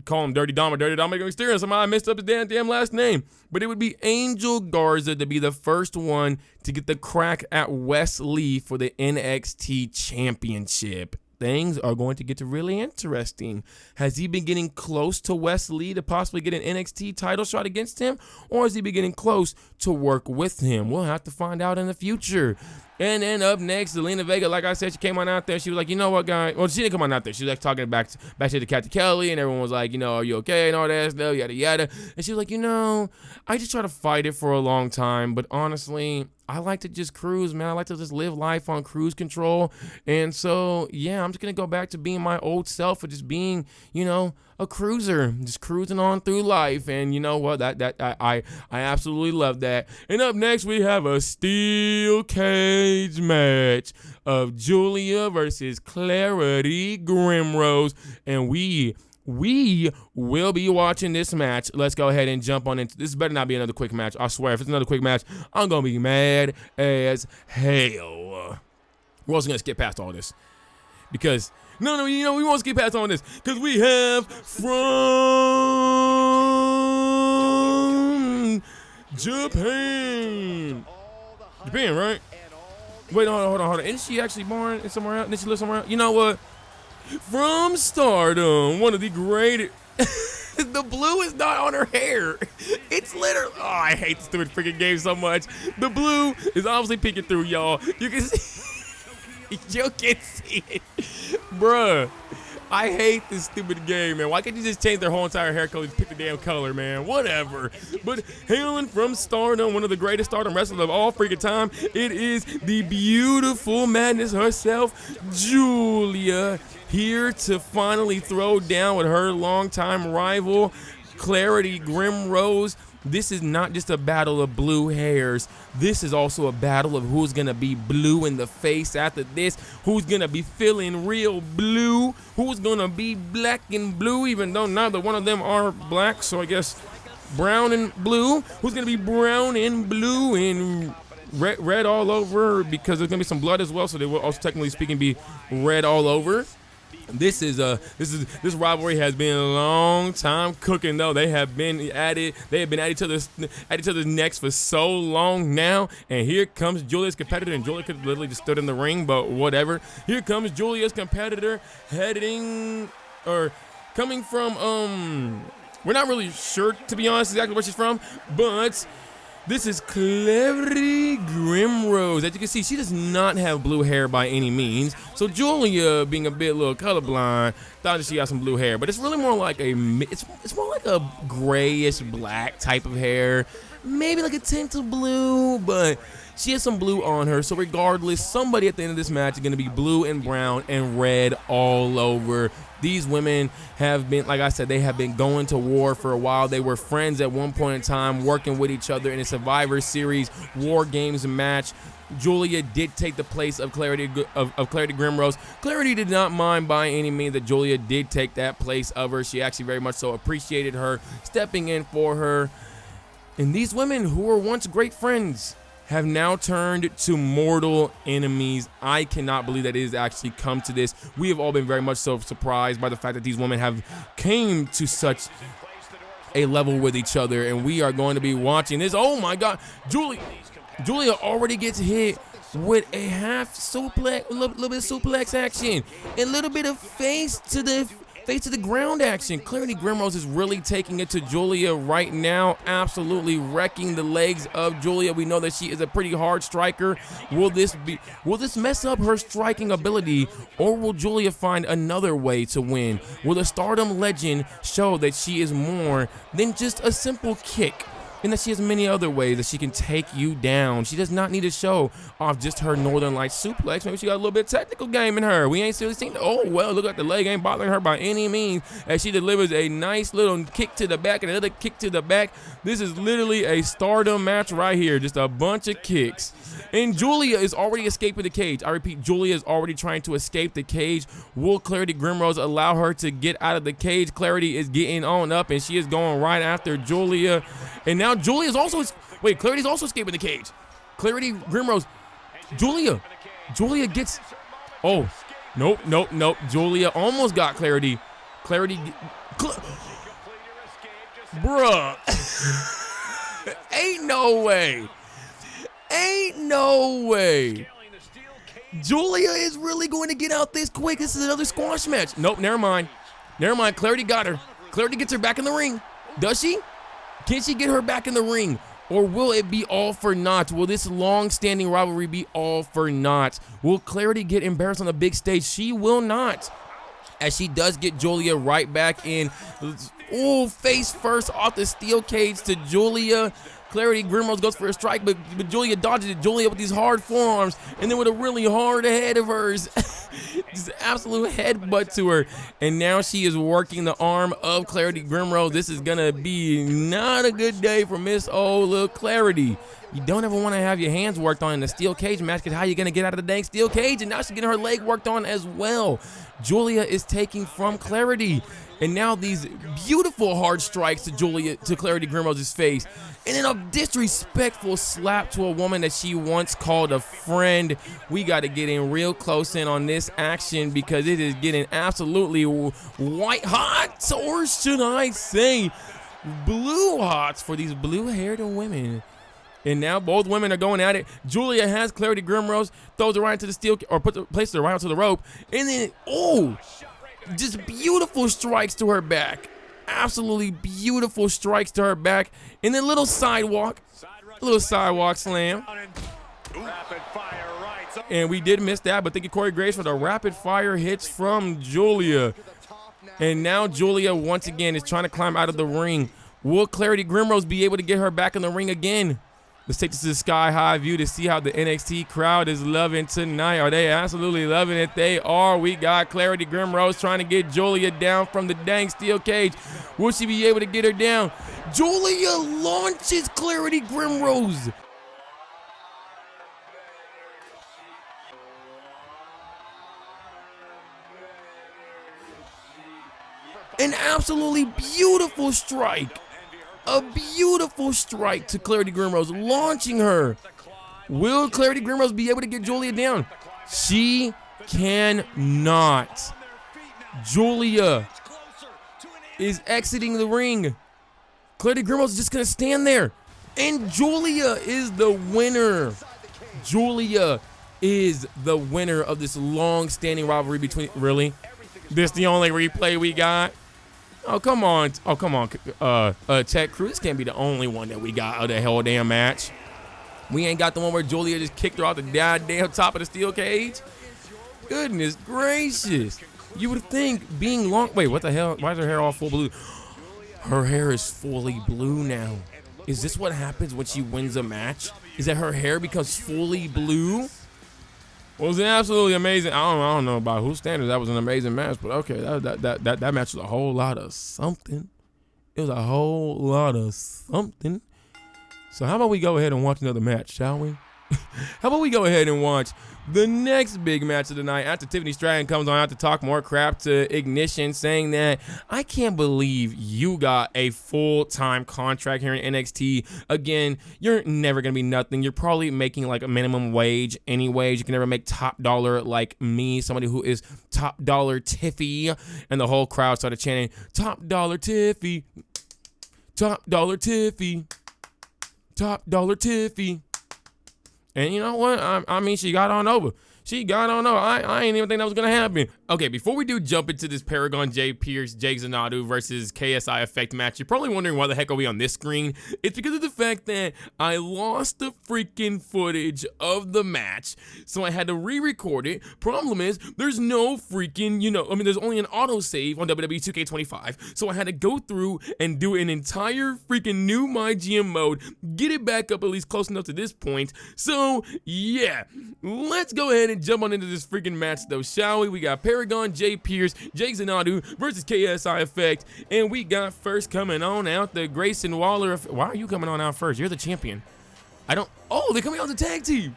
call him Dirty Dominic Mysterio. Somehow I messed up his damn last name. But it would be Angel Garza to be the first one to get the crack at Wes Lee for the NXT Championship. Things are going to get really interesting. Has he been getting close to Wes Lee to possibly get an NXT title shot against him? Or is he been getting close to work with him? We'll have to find out in the future. And then up next, Zelina Vega, like I said, she came on out there. She was like, you know what, guy? Well, she didn't come on out there. She was like talking back to Captain Kelly, and everyone was like, you know, are you okay? And all that stuff, yada, yada. And she was like, you know, I just try to fight it for a long time, but honestly, I like to just cruise, man. I like to just live life on cruise control. And so, yeah, I'm just going to go back to being my old self of just being, you know, a cruiser, just cruising on through life. And you know what? I absolutely love that. And up next, we have a steel cage match of Julia versus Clarity Grimrose. And we will be watching this match. Let's go ahead and jump on into this. Better not be another quick match. I swear, if it's another quick match, I'm going to be mad as hell. We're also going to skip past all this because, no, you know, we won't skip past all this because we have from Japan, right? Wait, hold on. Isn't she actually born somewhere else? Did she live somewhere else? You know what? From Stardom, one of the greatest. The blue is not on her hair. It's literally. Oh, I hate this stupid freaking game so much. The blue is obviously peeking through, y'all. You can see. You can see it, bruh. I hate this stupid game, man. Why can't you just change their whole entire hair color and pick the damn color, man? Whatever. But hailing from Stardom, one of the greatest Stardom wrestlers of all freaking time, it is the beautiful madness herself, Julia, here to finally throw down with her longtime rival, Clarity Grimrose. This is not just a battle of blue hairs. This is also a battle of who's going to be blue in the face after this, who's going to be feeling real blue, who's going to be black and blue, even though neither one of them are black, so I guess brown and blue, who's going to be brown and blue and red all over because there's going to be some blood as well, so they will also technically speaking be red all over. This rivalry has been a long time cooking though. They have been at each other's necks for so long now. And here comes Julia's competitor, and Julia could have literally just stood in the ring, but whatever. Here comes Julia's competitor coming from we're not really sure, to be honest, exactly where she's from, but This is Clarity Grimrose. As you can see, she does not have blue hair by any means. So Julia, being a bit little colorblind, thought that she got some blue hair, but it's really more like it's more like a grayish black type of hair, maybe like a tint of blue, but she has some blue on her. So regardless, somebody at the end of this match is going to be blue and brown and red all over. These women have been, like I said, they have been going to war for a while. They were friends at one point in time, working with each other in a Survivor Series War Games match. Julia did take the place of Clarity Grimrose. Clarity did not mind by any means that Julia did take that place of her. She actually very much so appreciated her stepping in for her. And these women who were once great friends have now turned to mortal enemies. I cannot believe that it has actually come to this. We have all been very much so surprised by the fact that these women have came to such a level with each other, and we are going to be watching this. Oh my God, Julia already gets hit with a half suplex, a little bit of suplex action, a little bit of face to the ground action. Clarity Grimrose is really taking it to Julia right now, absolutely wrecking the legs of Julia. We know that she is a pretty hard striker. Will this mess up her striking ability, or will Julia find another way to win? Will the Stardom legend show that she is more than just a simple kick, and that she has many other ways that she can take you down? She does not need to show off just her Northern Lights suplex. Maybe she got a little bit of technical game in her. We ain't really seen. Oh, well, look at the leg ain't bothering her by any means as she delivers a nice little kick to the back and another kick to the back. This is literally a Stardom match right here. Just a bunch of kicks. And Julia is already escaping the cage. I repeat, Julia is already trying to escape the cage. Will Clarity Grimrose allow her to get out of the cage? Clarity is getting on up, and she is going right after Julia. And now Julia's also, Clarity's also escaping the cage. Clarity Grimrose, Julia gets, oh, nope. Julia almost got Clarity. Bruh. Ain't no way. Julia is really going to get out this quick. This is another squash match. Nope, never mind. Clarity got her. Clarity gets her back in the ring. Does she? Can she get her back in the ring? Or will it be all for naught? Will this long-standing rivalry be all for naught? Will Clarity get embarrassed on the big stage? She will not, as she does get Julia right back in. Oh, face first off the steel cage to Julia. Clarity Grimrose goes for a strike, but Julia dodges it. Julia with these hard forearms, and then with a really hard head of hers. Just absolute headbutt to her. And now she is working the arm of Clarity Grimrose. This is going to be not a good day for Miss old little Clarity. You don't ever want to have your hands worked on in a steel cage match, because how are you going to get out of the dang steel cage? And now she's getting her leg worked on as well. Julia is taking from Clarity. And now these beautiful hard strikes to Clarity Grimrose's face. And then a disrespectful slap to a woman that she once called a friend. We got to get in real close in on this action, because it is getting absolutely white hot, or should I say blue hots for these blue-haired women. And now both women are going at it. Julia has Clarity Grimrose, throws her right into the steel, or places her right onto the rope. And then, oh, just beautiful strikes to her back. Absolutely beautiful strikes to her back. And then little sidewalk slam. And we did miss that, but thank you, Corey Graves, for the rapid fire hits from Julia. And now Julia once again is trying to climb out of the ring. Will Clarity Grimrose be able to get her back in the ring again? Let's take this to the sky-high view to see how the NXT crowd is loving tonight. Are they absolutely loving it? They are. We got Clarity Grimrose trying to get Julia down from the dang steel cage. Will she be able to get her down? Julia launches Clarity Grimrose. An absolutely beautiful strike. A beautiful strike to Clarity Grimrose, launching her. Will Clarity Grimrose be able to get Julia down? She cannot. Julia is exiting the ring. Clarity Grimrose is just going to stand there. And Julia is the winner. Julia is the winner of this long-standing rivalry between... Really? This the only replay we got? Oh, come on. Oh, come on. Ted Cruz can't be the only one that we got out of the hell damn match. We ain't got the one where Julia just kicked her off the goddamn top of the steel cage. Goodness gracious. You would think being long. Wait, what the hell? Why is her hair all full blue? Her hair is fully blue now. Is this what happens when she wins a match? Is that her hair becomes fully blue? Well, it was absolutely amazing. I don't know about whose standards that was an amazing match, but okay, that match was a whole lot of something. It was a whole lot of something. So how about we go ahead and watch another match, shall we? How about we go ahead and watch the next big match of the night after Tiffany Stratton comes on out to talk more crap to Ignition, saying that I can't believe you got a full-time contract here in NXT. Again, you're never going to be nothing. You're probably making like a minimum wage anyways. You can never make top dollar like me, somebody who is top dollar Tiffy. And the whole crowd started chanting, top dollar Tiffy, top dollar Tiffy, top dollar Tiffy. And you know what? I mean, she got on over. She got on over. I ain't even think that was going to happen. Okay, before we do jump into this Paragon J. Pierce, Jake Zanadu versus KSI Effect match, you're probably wondering why the heck are we on this screen? It's because of the fact that I lost the freaking footage of the match, so I had to re-record it. Problem is, there's no freaking, there's only an autosave on WWE 2K25, so I had to go through and do an entire freaking new MyGM mode, get it back up at least close enough to this point. So, yeah, let's go ahead and jump on into this freaking match, though, shall we? We got Paragon J. Pierce, Jake Zanadu versus KSI Effect, and we got first coming on out the Grayson Waller. Why are you coming on out first? You're the champion. Oh, they're coming out as a tag team.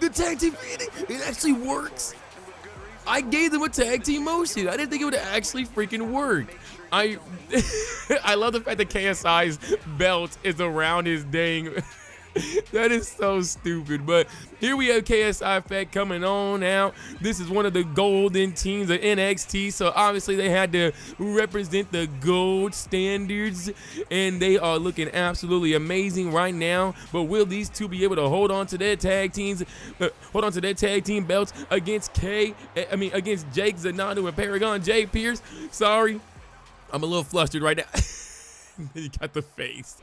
The tag team, it actually works. I gave them a tag team motion. I didn't think it would actually freaking work. I love the fact that KSI's belt is around his dang. That is so stupid, but here we have KSI Effect coming on out. This is one of the golden teams of NXT, so obviously they had to represent the gold standards, and they are looking absolutely amazing right now. But will these two be able to hold on to their tag teams, tag team belts against against Jake Zanadu and Paragon J. Pierce? Sorry, I'm a little flustered right now. You got the face.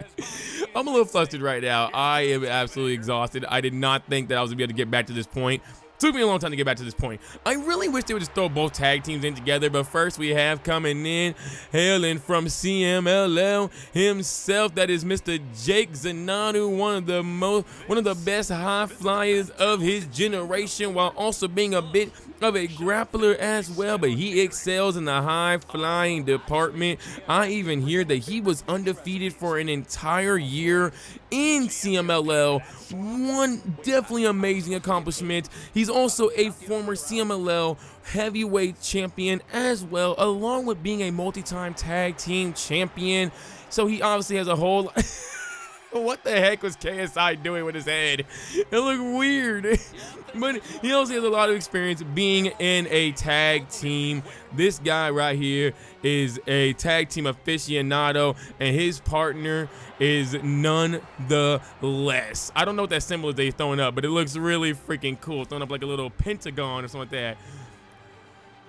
I'm a little flustered right now. I am absolutely exhausted. I did not think that I was going to be able to get back to this point. Took me a long time to get back to this point. I really wish they would just throw both tag teams in together, but first we have coming in, hailing from CMLL himself, that is Mr. Jake Zanadu, one of the best high flyers of his generation, while also being a bit of a grappler as well, but he excels in the high flying department. I even hear that he was undefeated for an entire year in CMLL. One definitely amazing accomplishment. He's also a former CMLL heavyweight champion as well, along with being a multi-time tag team champion. So he obviously has a whole what the heck was KSI doing with his head? It looked weird. But he also has a lot of experience being in a tag team. This guy right here is a tag team aficionado, and his partner is none the less. I don't know what that symbol is they're throwing up, but it looks really freaking cool. Throwing up like a little pentagon or something like that.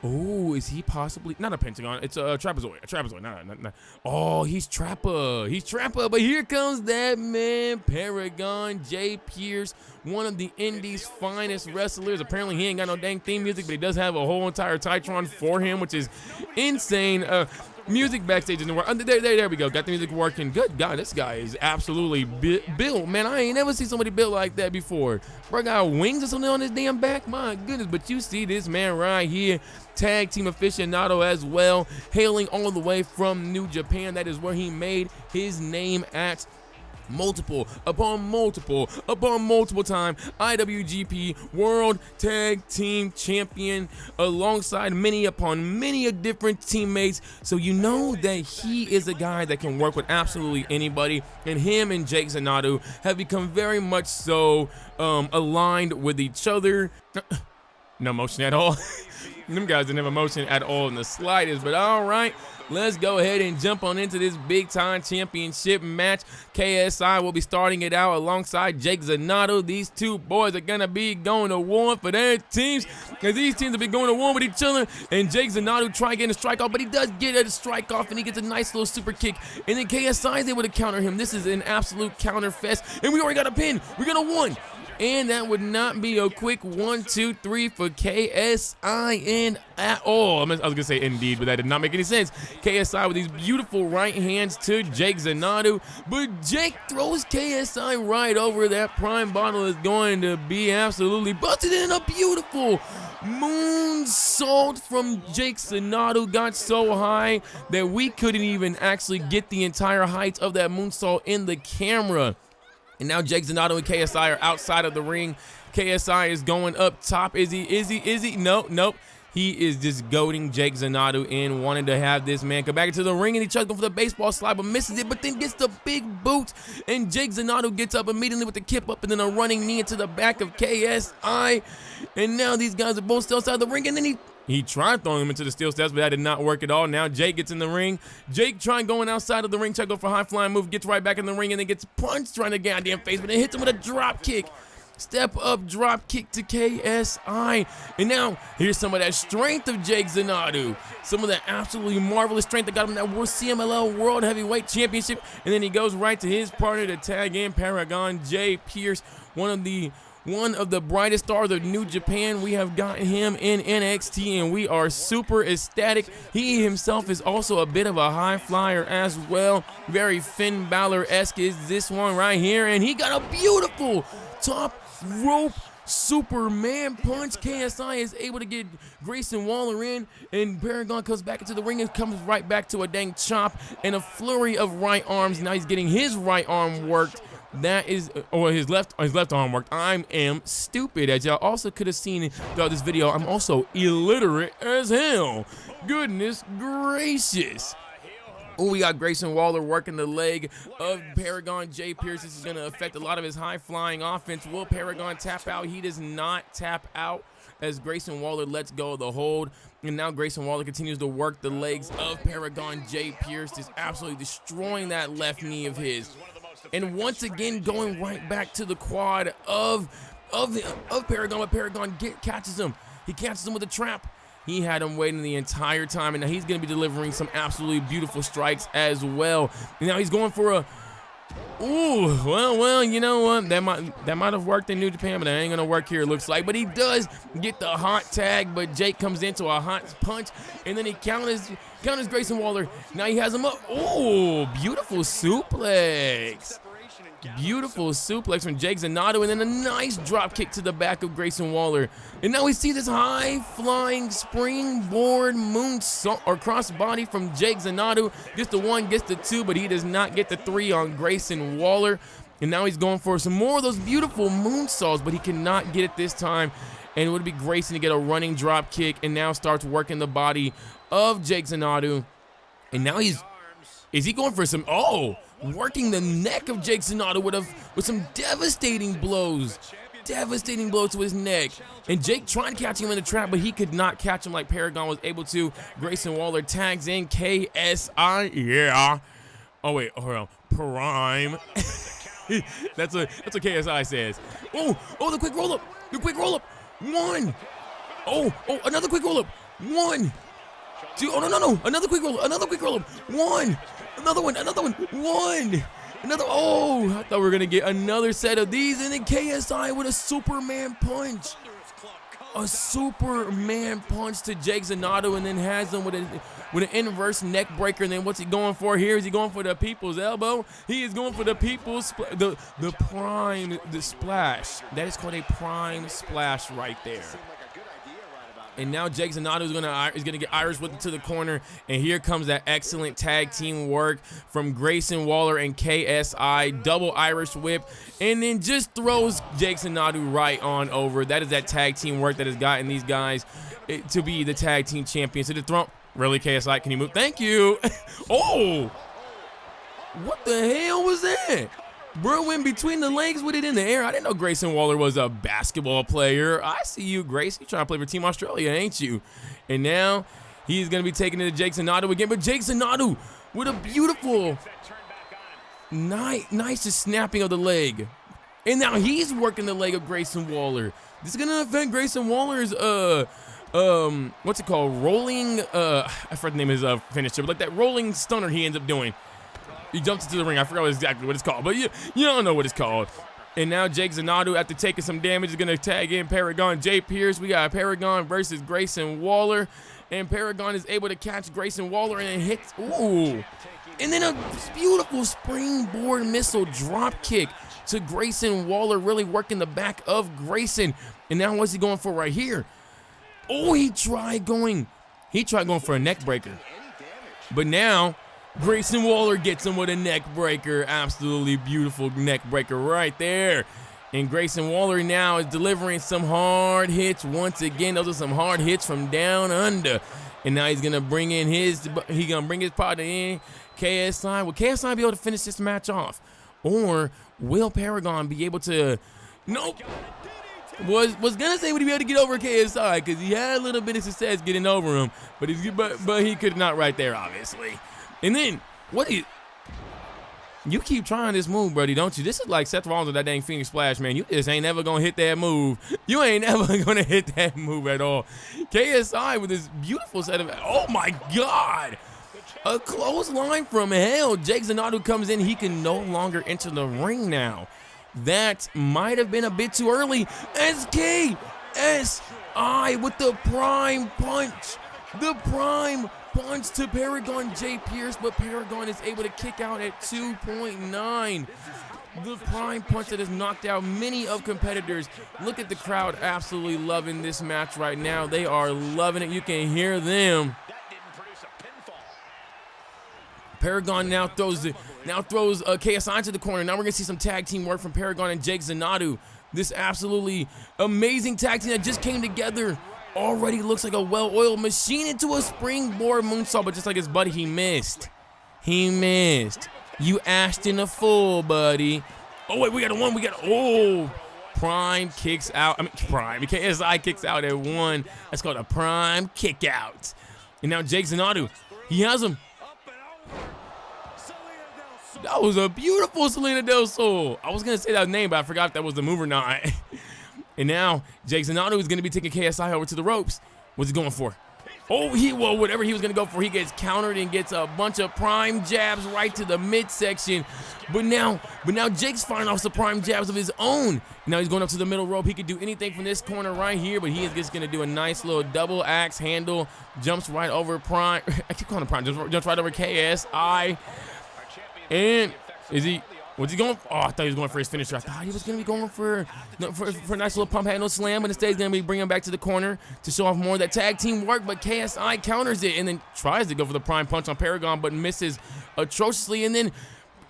Oh, is he possibly not a pentagon? It's a trapezoid. A trapezoid. Nah. Oh, he's Trapper. He's Trapper. But here comes that man, Paragon J. Pierce, one of the Indies' finest wrestlers. Apparently, he ain't got no dang theme music, but he does have a whole entire Titron for him, which is insane. Music backstage doesn't work. There we go. Got the music working. Good God, this guy is absolutely built. Man, I ain't never seen somebody built like that before. Bro got wings or something on his damn back. My goodness. But you see this man right here, tag team aficionado as well, hailing all the way from New Japan. That is where he made his name at. Multiple time IWGP World Tag Team Champion, alongside many different teammates. So you know that he is a guy that can work with absolutely anybody, and him and Jake Zanadu have become very much so aligned with each other. No motion at all. Them guys didn't have emotion at all in the slightest. But all right, let's go ahead and jump on into this big-time championship match. KSI will be starting it out alongside Jake Zanotto. These two boys are going to be going to war for their teams, because these teams have been going to war with each other. And Jake Zanotto trying getting a strike off, but he does get a strike off, and he gets a nice little super kick. And then KSI is able to counter him. This is an absolute counter fest, and we already got a pin. We got a 1. And that would not be a quick 1, 2, 3 for KSI in at all. I was going to say indeed, but that did not make any sense. KSI with these beautiful right hands to Jake Zanotto. But Jake throws KSI right over. That prime bottle is going to be absolutely busted in. A beautiful moonsault from Jake Zanotto got so high that we couldn't even actually get the entire height of that moonsault in the camera. And now Jake Zanotto and KSI are outside of the ring. KSI is going up top. Is he? Nope. He is just goading Jake Zanotto in, wanting to have this man come back into the ring, and he tries to go for the baseball slide, but misses it, but then gets the big boot, and Jake Zanotto gets up immediately with the kip up, and then a running knee into the back of KSI, and now these guys are both still outside the ring, and then he tried throwing him into the steel steps, but that did not work at all. Now Jake gets in the ring. Jake trying going outside of the ring, trying to go for a high flying move, gets right back in the ring, and then gets punched trying to goddamn face, but then hits him with a drop kick. Step up drop kick to KSI. And now here's some of that strength of Jake Zanotto. Some of that absolutely marvelous strength that got him that CMLL World Heavyweight Championship. And then he goes right to his partner to tag in Paragon J. Pierce, one of the brightest stars of New Japan. We have got him in NXT, and we are super ecstatic. He himself is also a bit of a high flyer as well. Very Finn Balor-esque is this one right here, and he got a beautiful top rope Superman punch. KSI is able to get Grayson Waller in, and Paragon comes back into the ring and comes right back to a dang chop and a flurry of right arms. Now he's getting his right arm worked. That is, or his left arm worked. I am stupid, as y'all also could have seen throughout this video. I'm also illiterate as hell. Goodness gracious. Oh, we got Grayson Waller working the leg of Paragon J. Pierce. This is going to affect a lot of his high-flying offense. Will Paragon tap out? He does not tap out as Grayson Waller lets go of the hold. And now Grayson Waller continues to work the legs of Paragon J. Pierce, just absolutely destroying that left knee of his. And once again, going right back to the quad of Paragon, but Paragon catches him. He catches him with a trap. He had him waiting the entire time, and now he's going to be delivering some absolutely beautiful strikes as well. And now he's going for a... Ooh, well, you know what? That might have worked in New Japan, but that ain't going to work here, it looks like. But he does get the hot tag, but Jake comes into a hot punch, and then he counters Grayson Waller. Now he has him up. Ooh, beautiful suplex. Beautiful suplex from Jake Zanotto, and then a nice drop kick to the back of Grayson Waller. And now we see this high-flying springboard moonsault or crossbody from Jake Zanotto. Gets the 1, gets the 2, but he does not get the 3 on Grayson Waller. And now he's going for some more of those beautiful moonsaults, but he cannot get it this time. And it would be Grayson to get a running drop kick, and now starts working the body of Jake Zanotto. And now is he going for some, working the neck of Jake Zanotto with some devastating blows. Devastating blows to his neck. And Jake trying to catch him in the trap, but he could not catch him like Paragon was able to. Grayson Waller tags in KSI. Yeah. Oh, wait. Hold on. Prime. That's what KSI says. Oh, the quick roll-up. The quick roll-up. 1. Oh, another quick roll-up. 1. 2. Oh, no. Another quick roll-up. Another quick roll-up. 1. Another one. 1. Another. Oh, I thought we were going to get another set of these. And then KSI with a Superman punch. A Superman punch to Jake Zanotto, and then has him with an inverse neck breaker. And then what's he going for here? Is he going for the people's elbow? He is going for the people's, the splash. That is called a prime splash right there. And now Jake Zanotto is gonna get Irish whipped to the corner, and here comes that excellent tag team work from Grayson Waller and KSI. Double Irish whip, and then just throws Jake Zanotto right on over. That is that tag team work that has gotten these guys to be the tag team champions. So the throw, really, KSI, can you move? Thank you. Oh, what the hell was that? Whirlwind between the legs with it in the air. I didn't know Grayson Waller was a basketball player. I see you, Grace. You trying to play for Team Australia, ain't you? And now he's going to be taking it to Jake Zanadu again. But Jake Zanadu with a beautiful, nice snapping of the leg. And now he's working the leg of Grayson Waller. This is going to affect Grayson Waller's, what's it called? Rolling, I forgot the name of his finisher, but like that rolling stunner he ends up doing. He jumps into the ring. I forgot exactly what it's called, but you don't know what it's called. And now Jake Zanadu, after taking some damage, is going to tag in Paragon Jay Pierce. We got Paragon versus Grayson Waller. And Paragon is able to catch Grayson Waller and hits. Ooh. And then a beautiful springboard missile drop kick to Grayson Waller, really working the back of Grayson. And now what's he going for right here? Oh, he tried going for a neck breaker. But now Grayson Waller gets him with a neck breaker. Absolutely beautiful neck breaker right there. And Grayson Waller now is delivering some hard hits once again. Those are some hard hits from down under. And now he's gonna bring his partner in, KSI. Will KSI be able to finish this match off? Or will Paragon be able to? Nope. Was gonna say would he be able to get over KSI, because he had a little bit of success getting over him, but he could not right there, obviously. And then you keep trying this move, buddy, don't you? This is like Seth Rollins with that dang Phoenix Splash, man. You just ain't never gonna hit that move. You ain't never gonna hit that move at all. KSI with this beautiful set of, oh my God, a clothesline from hell. Jake Zanadu comes in. He can no longer enter the ring now. That might have been a bit too early. KSI with the prime punch. The prime punch to Paragon Jay Pierce, but Paragon is able to kick out at 2.9. The prime punch that has knocked out many of competitors. Look at the crowd absolutely loving this match right now. They are loving it. You can hear them. Paragon now throws KSI into the corner. Now we're gonna see some tag team work from Paragon and Jake Zanadu. This absolutely amazing tag team that just came together already looks like a well-oiled machine into a springboard moonsault, but just like his buddy, he missed. You Ashton a fool, buddy. Oh wait, we got a one. Prime kicks out. KSI kicks out at 1. That's called a prime kick out. And now Jake Zanadu, he has him. That was a beautiful Selena Del Sol. I was going to say that name, but I forgot if that was the move or not. And now Jake Zanadu is going to be taking KSI over to the ropes. What's he going for? Oh, whatever he was going to go for, he gets countered and gets a bunch of prime jabs right to the midsection. But now Jake's firing off some prime jabs of his own. Now he's going up to the middle rope. He could do anything from this corner right here, but he is just going to do a nice little double axe handle. Jumps right over prime. I keep calling him prime. Jumps right over KSI. And what's he going for? Oh, I thought he was going for his finisher. I thought he was going to be going for a nice little pump handle slam, but instead he's going to be bringing him back to the corner to show off more of that tag team work, but KSI counters it and then tries to go for the prime punch on Paragon, but misses atrociously, and then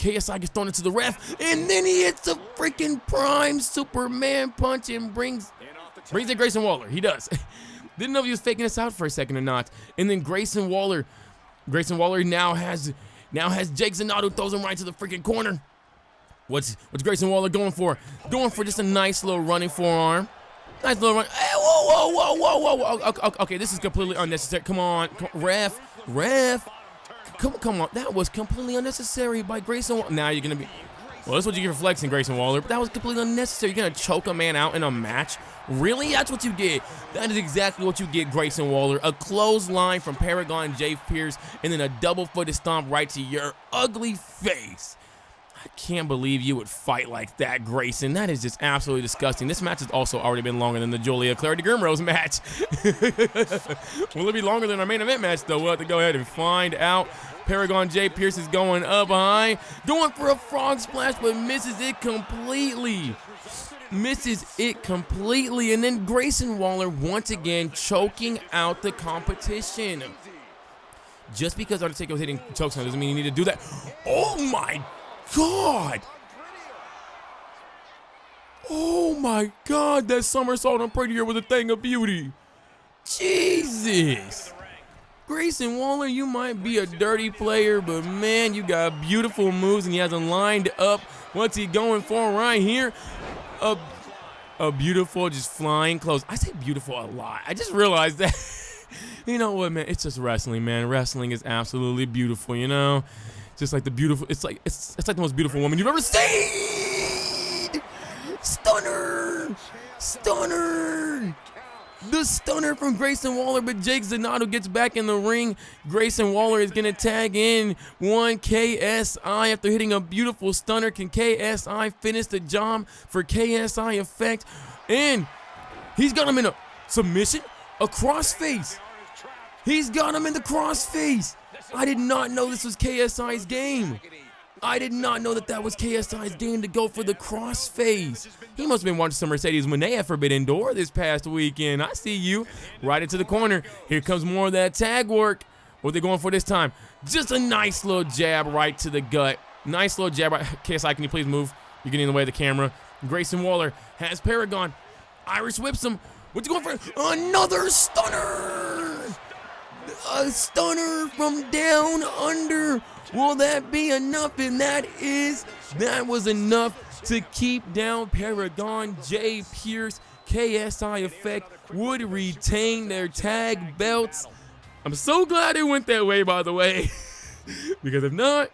KSI gets thrown into the ref, and then he hits a freaking prime Superman punch and brings in Grayson Waller. He does. Didn't know if he was faking this out for a second or not. And then Grayson Waller now has Jake Zanadu, throws him right to the freaking corner. What's Grayson Waller going for? Going for just a nice little running forearm. Nice little run. Hey, whoa. Okay, this is completely unnecessary. Come on, ref. Come on. That was completely unnecessary by Grayson Waller. Now you're going to be... Well, that's what you get for flexing, Grayson Waller, but that was completely unnecessary. You're going to choke a man out in a match? Really? That's what you get. That is exactly what you get, Grayson Waller. A clothesline from Paragon Jay Pierce, and then a double-footed stomp right to your ugly face. I can't believe you would fight like that, Grayson. That is just absolutely disgusting. This match has also already been longer than the Julia Clarity Grimrose match. Will it be longer than our main event match, though? We'll have to go ahead and find out. Paragon Jay Pierce is going up high, going for a frog splash, but misses it completely. And then Grayson Waller once again choking out the competition. Just because Undertaker was hitting chokeslam doesn't mean you need to do that. Oh my God! Oh my God, that somersault on Prettier was a thing of beauty. Jesus! Grayson Waller, you might be a dirty player, but man, you got beautiful moves, and he has them lined up. What's he going for right here? A beautiful, just flying close. I say beautiful a lot. I just realized that. You know what, man? It's just wrestling, man. Wrestling is absolutely beautiful, you know? Just like the beautiful, it's like the most beautiful woman you've ever seen. Stunner! Stunner! The stunner from Grayson Waller, but Jake Zanotto gets back in the ring. Grayson Waller is going to tag in one KSI after hitting a beautiful stunner. Can KSI finish the job for KSI Effect? And he's got him in a submission, a crossface. He's got him in the crossface. I did not know this was KSI's game. I did not know that was KSI's game to go for the crossface. He must have been watching some Mercedes Moné at Forbidden Door this past weekend. I see you. Right into the corner. Here comes more of that tag work. What are they going for this time? Just a nice little jab right to the gut. Nice little jab. KSI, can you please move? You're getting in the way of the camera. Grayson Waller has Paragon. Irish whips him. What's he going for? Another stunner! A stunner from down under. Will that be enough? And that was enough to keep down Paragon. Jay Pierce, KSI Effect would retain their tag belts. I'm so glad it went that way, by the way, because if not,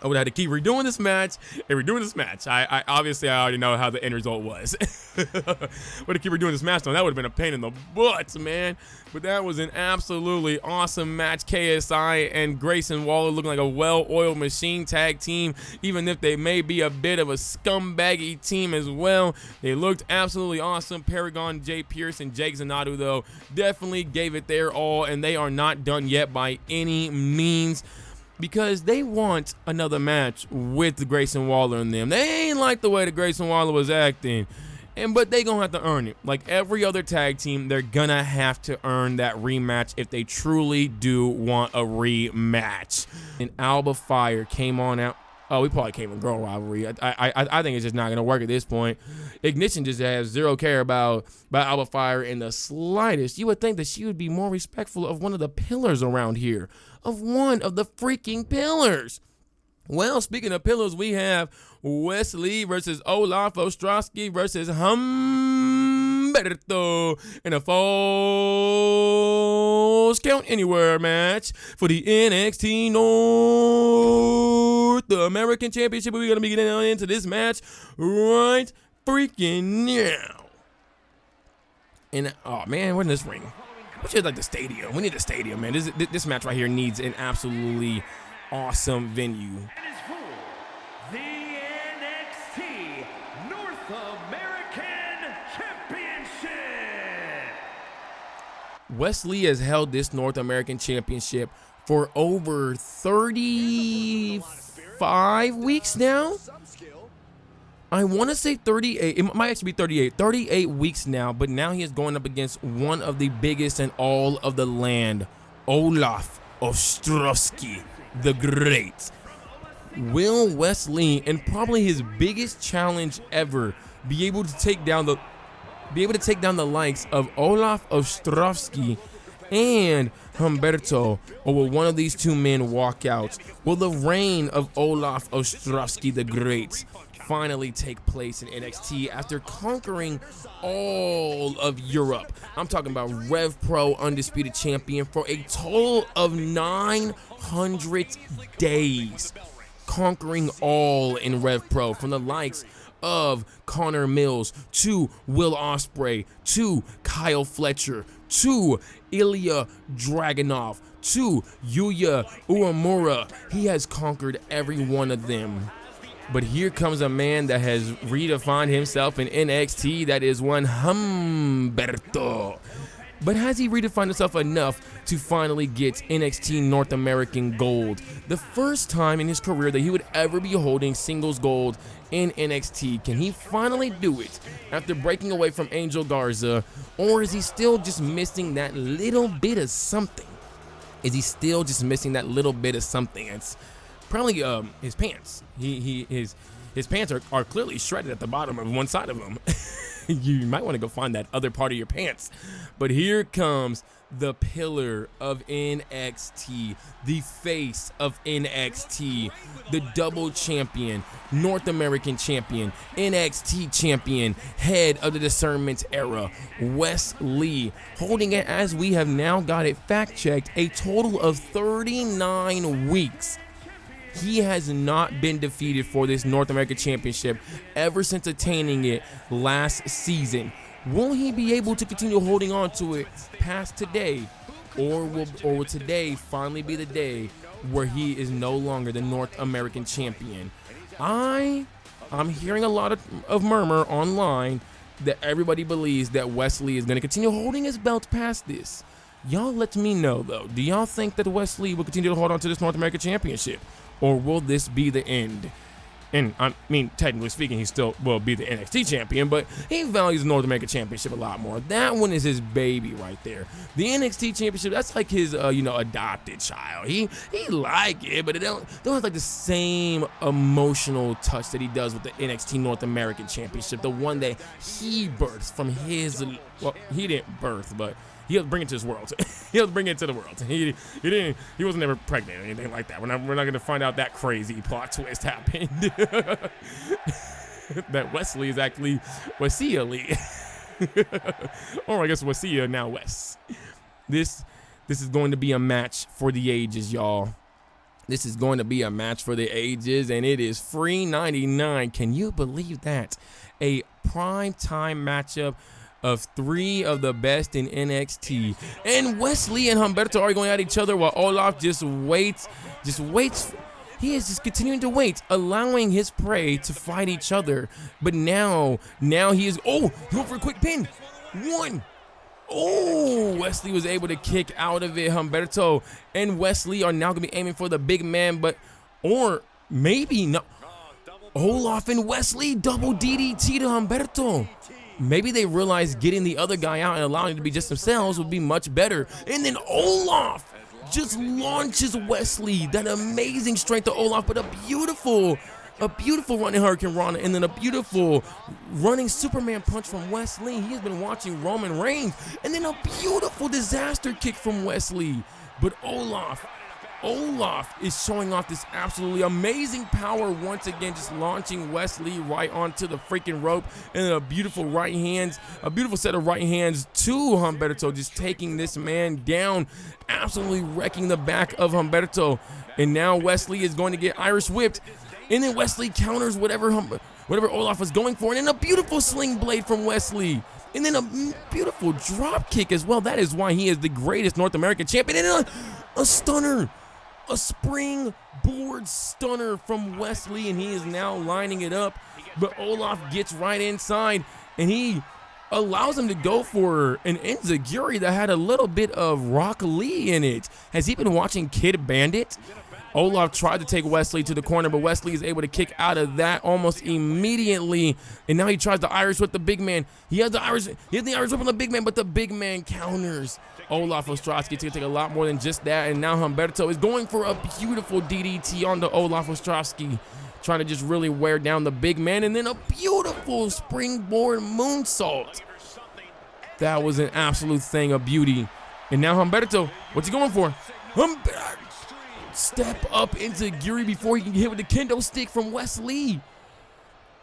I would have had to keep redoing this match and redoing this match. I obviously already know how the end result was. Would have keep redoing this match though. That would have been a pain in the butt, man. But that was an absolutely awesome match. KSI and Grayson Waller looking like a well-oiled machine tag team, even if they may be a bit of a scumbaggy team as well. They looked absolutely awesome. Paragon, Jay Pierce, and Jake Zanotto, though, definitely gave it their all, and they are not done yet by any means, because they want another match with Grayson Waller and them. They ain't like the way that Grayson Waller was acting. But they gonna have to earn it. Like every other tag team, they're gonna have to earn that rematch if they truly do want a rematch. And Alba Fire came on out. Oh, we probably can't even grow Rivalry. I think it's just not gonna work at this point. Ignition just has zero care about Alba Fire in the slightest. You would think that she would be more respectful of one of the pillars around here. Of one of the freaking pillars. Well, speaking of pillars, we have Wesley versus Olaf Ostrowski versus Humberto in a Falls Count Anywhere match for the NXT North American Championship. We're going to be getting into this match right freaking now. And, oh, man, we're in this ring. We should like the stadium. We need a stadium, man. This match right here needs an absolutely awesome venue. The NXT North American Championship. Wesley has held this North American Championship for over 35 weeks now. I want to say 38. It might actually be 38. 38 weeks now, but now he is going up against one of the biggest in all of the land, Olaf Ostrowski the Great. Will Wesley, and probably his biggest challenge ever, be able to take down the likes of Olaf Ostrowski and Humberto, or will one of these two men walk out? Will the reign of Olaf Ostrowski the Great finally take place in NXT after conquering all of Europe? I'm talking about Rev Pro Undisputed Champion for a total of 900 days, conquering all in Rev Pro, from the likes of Connor Mills to Will Ospreay to Kyle Fletcher to Ilya Dragunov to Yuya Uemura. He has conquered every one of them. But here comes a man that has redefined himself in NXT. That is one Humberto. But has he redefined himself enough to finally get NXT North American gold? The first time in his career that he would ever be holding singles gold in NXT. Can he finally do it after breaking away from Angel Garza? Or is he still just missing that little bit of something? Is he still just missing that little bit of something? It's probably his pants. His pants are clearly shredded at the bottom of one side of them. You might want to go find that other part of your pants. But here comes the pillar of NXT, the face of NXT, the double champion, North American champion, NXT champion, head of the Discernment era, Wes Lee, holding it, as we have now got it fact-checked, a total of 39 weeks. He has not been defeated for this North American Championship ever since attaining it last season. Will he be able to continue holding on to it past today? Or will today finally be the day where he is no longer the North American Champion? I'm hearing a lot of murmur online that everybody believes that Wes Lee is going to continue holding his belt past this. Y'all let me know, though. Do y'all think that Wes Lee will continue to hold on to this North American Championship? Or will this be the end? And I mean, technically speaking, he still will be the NXT champion, but he values the North American Championship a lot more. That one is his baby right there. The NXT Championship, that's like his, adopted child. He like it, but it don't have like the same emotional touch that he does with the NXT North American Championship, the one that he birthed from his. Well, he didn't birth, but he had to bring it to this world. He had to bring it to the world. He wasn't ever pregnant or anything like that. We're not going to find out that crazy plot twist happened. That Wesley is actually Wasia Lee. Or I guess Wasia now Wes. This is going to be a match for the ages, y'all. This is going to be a match for the ages, and it is free $99. Can you believe that? A prime time matchup of three of the best in NXT. And Wes Lee and Humberto are going at each other while Olaf just waits. He is just continuing to wait, allowing his prey to fight each other. But now he is, going for a quick pin. One. Oh, Wes Lee was able to kick out of it. Humberto and Wes Lee are now going to be aiming for the big man, or maybe not. Olaf and Wes Lee double DDT to Humberto. Maybe they realized getting the other guy out and allowing him to be just themselves would be much better. And then Olaf just launches Wes Lee. That amazing strength of Olaf, but a beautiful running Hurricane Rana, and then a beautiful running Superman punch from Wes Lee. He has been watching Roman Reigns, and then a beautiful disaster kick from Wes Lee. But Olaf is showing off this absolutely amazing power once again, just launching Wes Lee right onto the freaking rope, and a beautiful set of right hands to Humberto, just taking this man down, absolutely wrecking the back of Humberto. And now Wes Lee is going to get Irish whipped, and then Wes Lee counters whatever Olaf was going for, and then a beautiful sling blade from Wes Lee. And then a beautiful drop kick as well. That is why he is the greatest North American champion. And then a stunner. A springboard stunner from Wes Lee, and he is now lining it up. But Olaf gets right inside, and he allows him to go for an enziguri that had a little bit of Rock Lee in it. Has he been watching Kid Bandit? Olaf tried to take Wes Lee to the corner, but Wes Lee is able to kick out of that almost immediately. And now he tries the Irish with the big man. He has the Irish whip on the big man, but the big man counters. Olaf Ostrowski to take a lot more than just that. And now Humberto is going for a beautiful DDT on the Olaf Ostrowski, trying to just really wear down the big man. And then a beautiful springboard moonsault. That was an absolute thing of beauty. And now Humberto, what's he going for? Step up into Guri before he can get hit with the kendo stick from Wes Lee.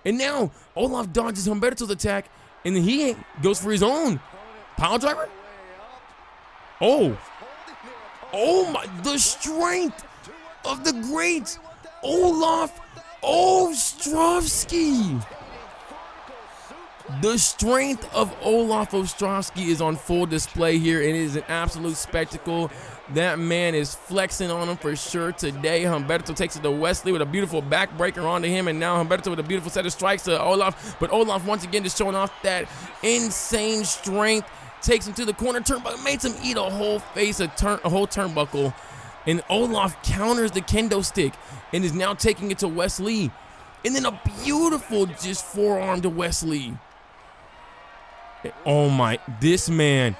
And now Olaf dodges Humberto's attack, and then he goes for his own pile driver. Oh my, the strength of the great Olaf Ostrowski. The strength of Olaf Ostrowski is on full display here. It is an absolute spectacle. That man is flexing on him for sure today. Humberto takes it to Wes Lee with a beautiful backbreaker onto him, and now Humberto with a beautiful set of strikes to Olaf. But Olaf once again just showing off that insane strength. Takes him to the corner turnbuckle, makes him eat a whole whole turnbuckle. And Olaf counters the kendo stick and is now taking it to Wes Lee. And then a beautiful just forearm to Wes Lee. Oh my, this man.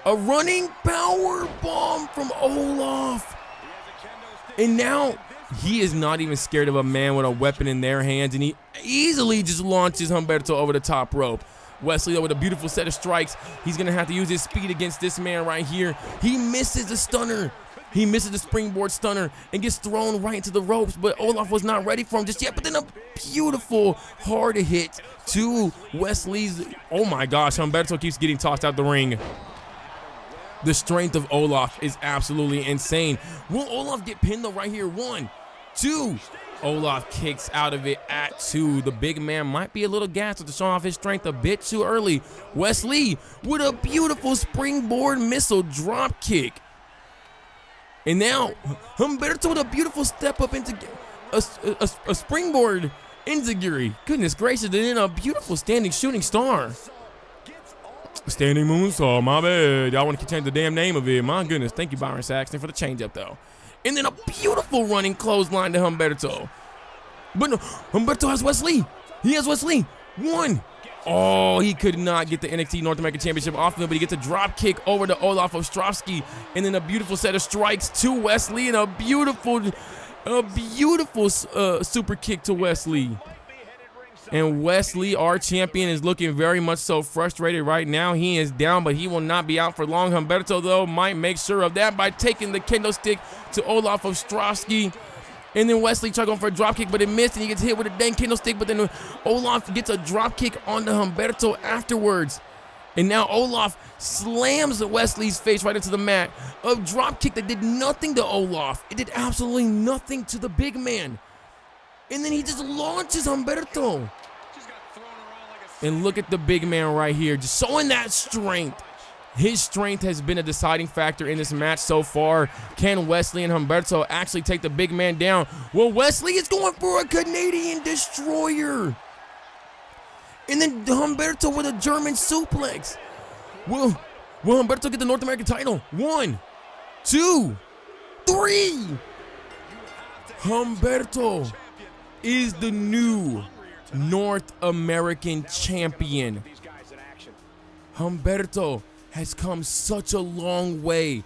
A running power bomb from Olaf. And now he is not even scared of a man with a weapon in their hands, and he easily just launches Humberto over the top rope. Wesley, though, with a beautiful set of strikes. He's going to have to use his speed against this man right here. He misses the stunner. He misses the springboard stunner and gets thrown right into the ropes, but Olaf was not ready for him just yet. But then a beautiful hard hit to Wesley's. Oh my gosh, Humberto keeps getting tossed out the ring. The strength of Olaf is absolutely insane. Will Olaf get pinned though right here? 1, 2. Olaf kicks out of it at 2. The big man might be a little gassed to show off his strength a bit too early. Wesley with a beautiful springboard missile drop kick. And now Humberto with a beautiful step up into a springboard enziguri. Goodness gracious, and then a beautiful standing shooting star. Standing moonsault, my bad. Y'all want to change the damn name of it. My goodness, thank you, Byron Saxton, for the change up though. And then a beautiful running clothesline to Humberto. But no, Humberto has Wesley. He has Wesley. 1. Oh, he could not get the NXT North American Championship off of him, but he gets a drop kick over to Olaf Ostrovsky, and then a beautiful set of strikes to Wesley, and a beautiful super kick to Wesley. And Wesley, our champion, is looking very much so frustrated right now. He is down, but he will not be out for long. Humberto, though, might make sure of that by taking the kendo stick to Olaf Ostrovsky. And then Wesley tried going for a drop kick, but it missed, and he gets hit with a dang kendo stick. But then Olaf gets a drop kick onto Humberto afterwards. And now Olaf slams Wesley's face right into the mat. A drop kick that did nothing to Olaf. It did absolutely nothing to the big man. And then he just launches Humberto. And look at the big man right here, just showing that strength. His strength has been a deciding factor in this match so far. Can Wesley and Humberto actually take the big man down? Well, Wesley is going for a Canadian destroyer. And then Humberto with a German suplex. Will Humberto get the North American title? 1, 2, 3. Humberto is the new North American champion. Humberto has come such a long way.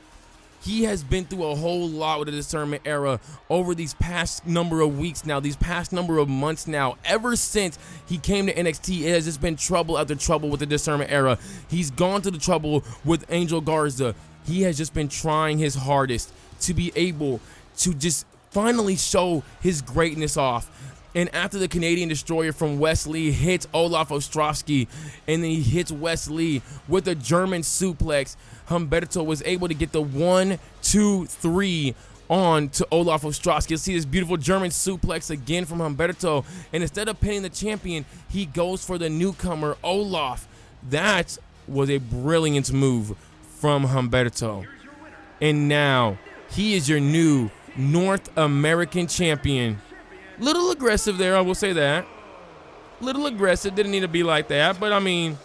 He has been through a whole lot with the discernment era over these past number of weeks now, these past number of months now. Ever since he came to NXT, it has just been trouble after trouble with the discernment era. He's gone to the trouble with Angel Garza. He has just been trying his hardest to be able to just finally show his greatness off. And after the Canadian Destroyer from Wesley hits Olaf Ostrovsky, and then he hits Wesley with a German suplex, Humberto was able to get the 1, 2, 3 on to Olaf Ostrovsky. You'll see this beautiful German suplex again from Humberto. And instead of pinning the champion, he goes for the newcomer, Olaf. That was a brilliant move from Humberto. And now he is your new North American champion. Little aggressive there, I will say that. Little aggressive, didn't need to be like that. But I mean,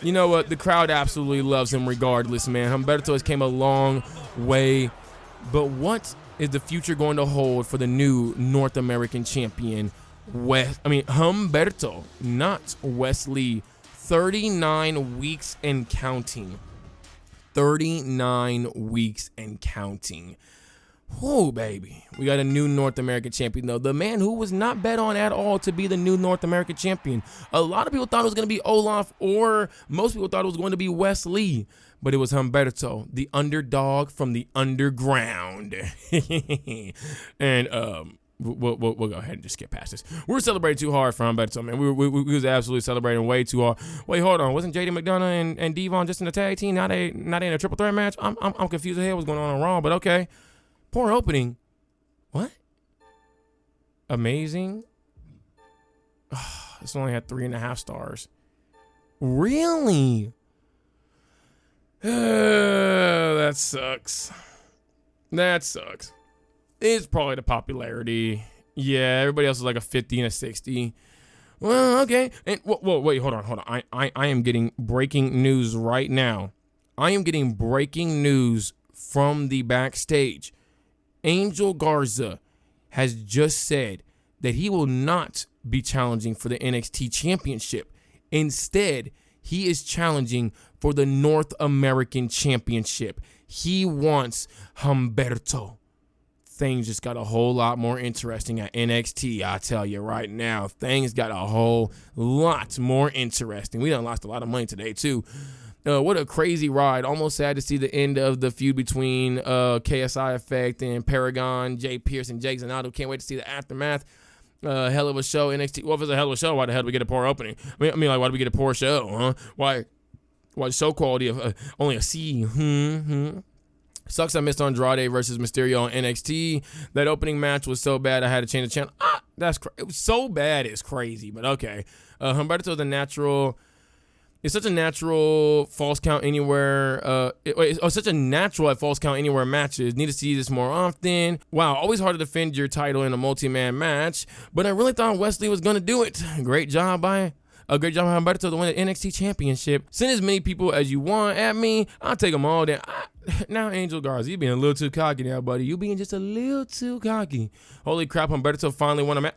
you know what? The crowd absolutely loves him regardless, man. Humberto has came a long way. But what is the future going to hold for the new North American champion? Humberto, not Wesley. 39 weeks and counting. 39 weeks and counting. Oh, baby. We got a new North American champion, though. The man who was not bet on at all to be the new North American champion. A lot of people thought it was going to be Olaf, or most people thought it was going to be Wesley. But it was Humberto, the underdog from the underground. And we'll go ahead and just get past this. We're celebrating too hard for Humberto, man. We was absolutely celebrating way too hard. Wait, hold on. Wasn't JD McDonough and Devon just in a tag team? Now they in a triple threat match? I'm confused as hell what's going on Raw, but okay. Poor opening. What? Amazing. Oh, this only had 3.5 stars. Really? That sucks. That sucks. It's probably the popularity. Yeah, everybody else is like a 50 and a 60. Well, okay. And whoa, wait, hold on. I am getting breaking news right now. I am getting breaking news from the backstage. Angel Garza has just said that he will not be challenging for the NXT Championship. Instead, he is challenging for the North American Championship. He wants Humberto. things just got a whole lot more interesting at NXT. I tell you right now, things got a whole lot more interesting. We done lost a lot of money today too. What a crazy ride. Almost sad to see the end of the feud between KSI Effect and Paragon, Jay Pierce, and Jake Zanotto. Can't wait to see the aftermath. Hell of a show, NXT. Well, if it's a hell of a show, why the hell do we get a poor opening? I mean, like, why do we get a poor show, huh? Why the show quality of only a C? Sucks I missed Andrade versus Mysterio on NXT. That opening match was so bad I had to change the channel. It was so bad it's crazy, but okay. Humberto's a natural. It's such a natural false count anywhere. It's such a natural at false count anywhere matches. Need to see this more often. Wow, always hard to defend your title in a multi-man match, but I really thought Wesley was gonna do it. Great job by Humberto to win the NXT Championship. Send as many people as you want at me. I'll take them all. Now, Angel Garza, you being a little too cocky now, buddy. You being just a little too cocky. Holy crap, Humberto finally won a match.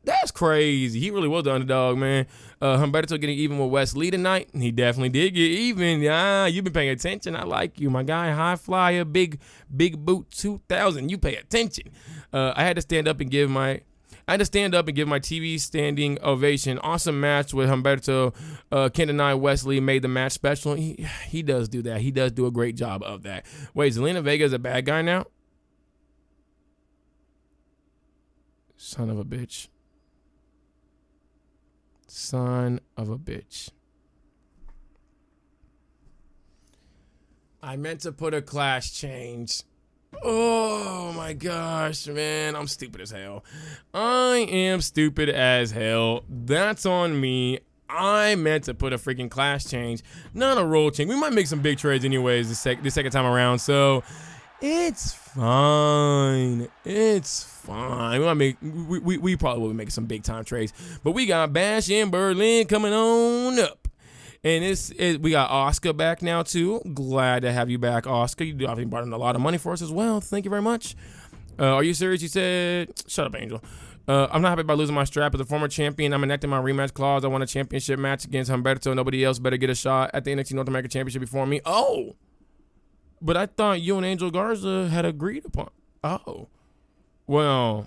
That's crazy. He really was the underdog, man. Humberto getting even with Wesley tonight. He definitely did get even. Yeah, you've been paying attention. I like you, my guy. High flyer, big boot 2000. You pay attention. I had to stand up and give my TV standing ovation. Awesome match with Humberto. Can't deny Wesley made the match special. He does do that. He does do a great job of that. Wait, Zelina Vega is a bad guy now? Son of a bitch. Son of a bitch. I meant to put a class change. Oh my gosh, man. I'm stupid as hell. I am stupid as hell. That's on me. I meant to put a freaking class change, not a role change. We might make some big trades anyways the second time around, so it's fine. It's fine. We probably will be making some big time trades, but we got Bash in Berlin coming on up. And we got Oscar back now, too. Glad to have you back, Oscar. You obviously brought in a lot of money for us as well. Thank you very much. Are you serious? You said, shut up, Angel. I'm not happy about losing my strap. As a former champion, I'm enacting my rematch clause. I want a championship match against Humberto. Nobody else better get a shot at the NXT North American Championship before me. Oh, but I thought you and Angel Garza had agreed upon. Oh, well,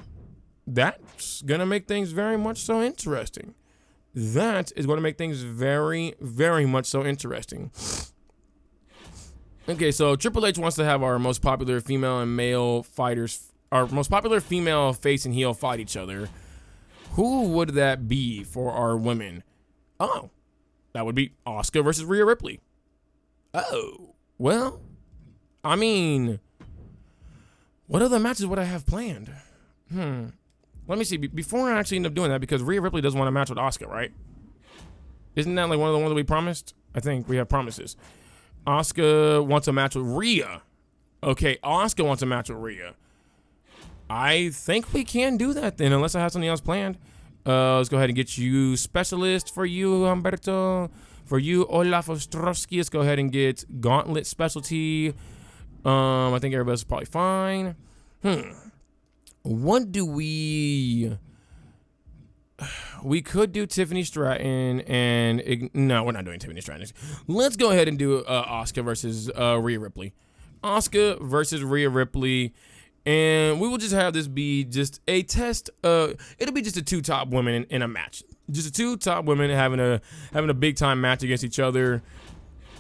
that's going to make things very much so interesting. That is going to make things very, very much so interesting. Okay, so Triple H wants to have our most popular female and male fighters, our most popular female face and heel fight each other. Who would that be for our women? Oh, that would be Asuka versus Rhea Ripley. Oh, well, I mean, what other matches would I have planned? Let me see. Before I actually end up doing that, because Rhea Ripley doesn't want a match with Asuka, right? Isn't that like one of the ones that we promised? I think we have promises. Asuka wants a match with Rhea. Okay, Asuka wants a match with Rhea. I think we can do that then, unless I have something else planned. Let's go ahead and get you Specialist for you, Humberto. For you, Olaf Ostrovsky. Let's go ahead and get Gauntlet Specialty. I think everybody's probably fine. What do we could do Tiffany Stratton and no, we're not doing Tiffany Stratton. Let's go ahead and do Asuka versus Rhea Ripley. Asuka versus Rhea Ripley, and we will just have this be just a test. It'll be just the two top women in a match. Just the two top women having a big time match against each other.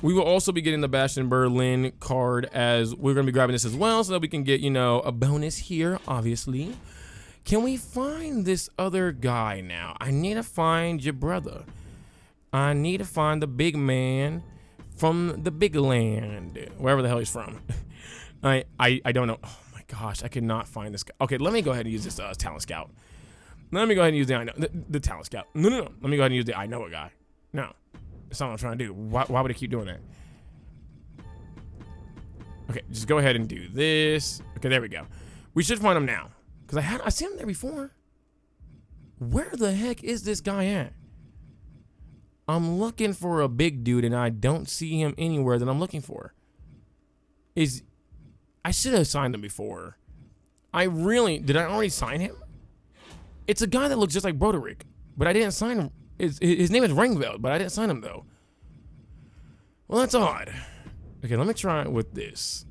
We will also be getting the Bash in Berlin card, as we're going to be grabbing this as well, so that we can get, a bonus here, obviously. Can we find this other guy now? I need to find your brother. I need to find the big man from the big land, wherever the hell he's from. I don't know. Oh my gosh, I cannot find this guy. Okay, let me go ahead and use this Talent Scout. Let me go ahead and use the Talent Scout. No. Let me go ahead and use the I Know a guy. No. That's not what I'm trying to do. Why would I keep doing that? Okay, just go ahead and do this. Okay, there we go. We should find him now, because I seen him there before. Where the heck is this guy at? I'm looking for a big dude, and I don't see him anywhere that I'm looking for. I should have signed him before. Did I already sign him? It's a guy that looks just like Broderick, but I didn't sign him. His name is Ringveld, but I didn't sign him, though. Well, that's odd. Okay, let me try it with this.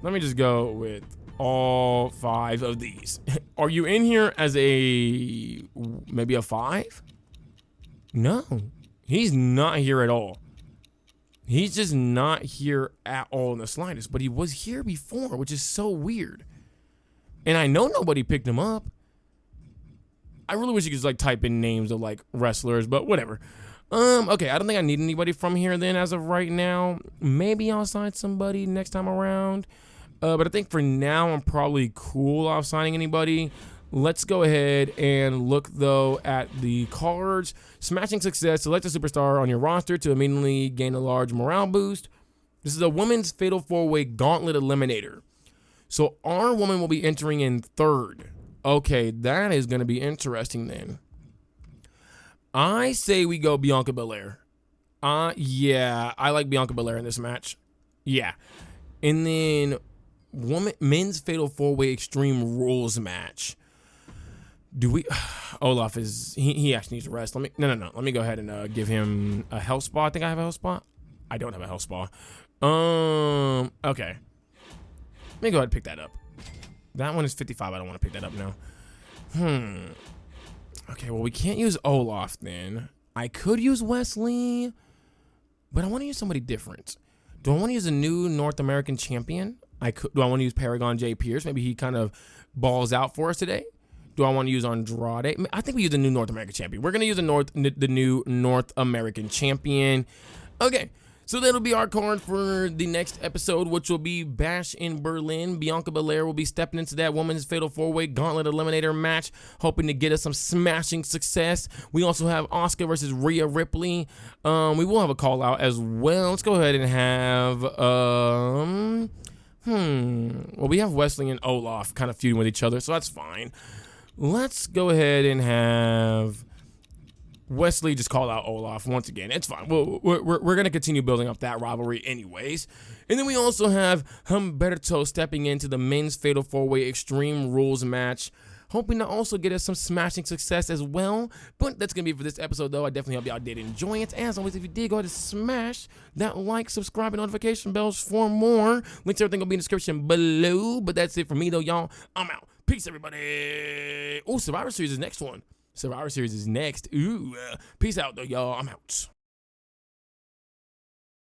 Let me just go with all 5 of these. Are you in here as maybe a 5? No, he's not here at all. He's just not here at all in the slightest, but he was here before, which is so weird. And I know nobody picked him up. I really wish you could just like type in names of like wrestlers, but whatever. Okay, I don't think I need anybody from here then as of right now. Maybe I'll sign somebody next time around. But I think for now I'm probably cool off signing anybody. Let's go ahead and look, though, at the cards. Smashing success. Select a superstar on your roster to immediately gain a large morale boost. This is a women's fatal 4-way gauntlet eliminator. So our woman will be entering in 3rd. Okay, that is going to be interesting then. I say we go Bianca Belair. Yeah, I like Bianca Belair in this match. Yeah. And then men's fatal 4-way extreme rules match. Do we? Olaf is he actually needs to rest. No. Let me go ahead and give him a health spa. I think I have a health spa. I don't have a health spa. Okay. Let me go ahead and pick that up. That one is 55. I don't want to pick that up now. Okay, well, we can't use Olaf then. I could use Wesley, but I want to use somebody different. Do I want to use a new North American champion? Do I want to use Paragon J. Pierce? Maybe he kind of balls out for us today. Do I want to use Andrade? I think we use the new North American champion. We're going to use the new North American champion. Okay, so that'll be our card for the next episode, which will be Bash in Berlin. Bianca Belair will be stepping into that women's fatal 4-way gauntlet eliminator match, hoping to get us some smashing success. We also have Asuka versus Rhea Ripley. We will have a call out as well. Let's go ahead and have well, we have Wesley and Olaf kind of feuding with each other, so that's fine. Let's go ahead and have Wesley just call out Olaf once again. It's fine. We're going to continue building up that rivalry anyways. And then we also have Humberto stepping into the men's fatal 4-way extreme rules match, hoping to also get us some smashing success as well. But that's going to be it for this episode, though. I definitely hope y'all did enjoy it. As always, if you did, go ahead and smash that like, subscribe, and notification bells for more. Links to everything will be in the description below. But that's it for me, though, y'all. I'm out. Peace, everybody. Oh, Survivor Series is next one. Survivor Series is next. Ooh. Peace out, though, y'all. I'm out.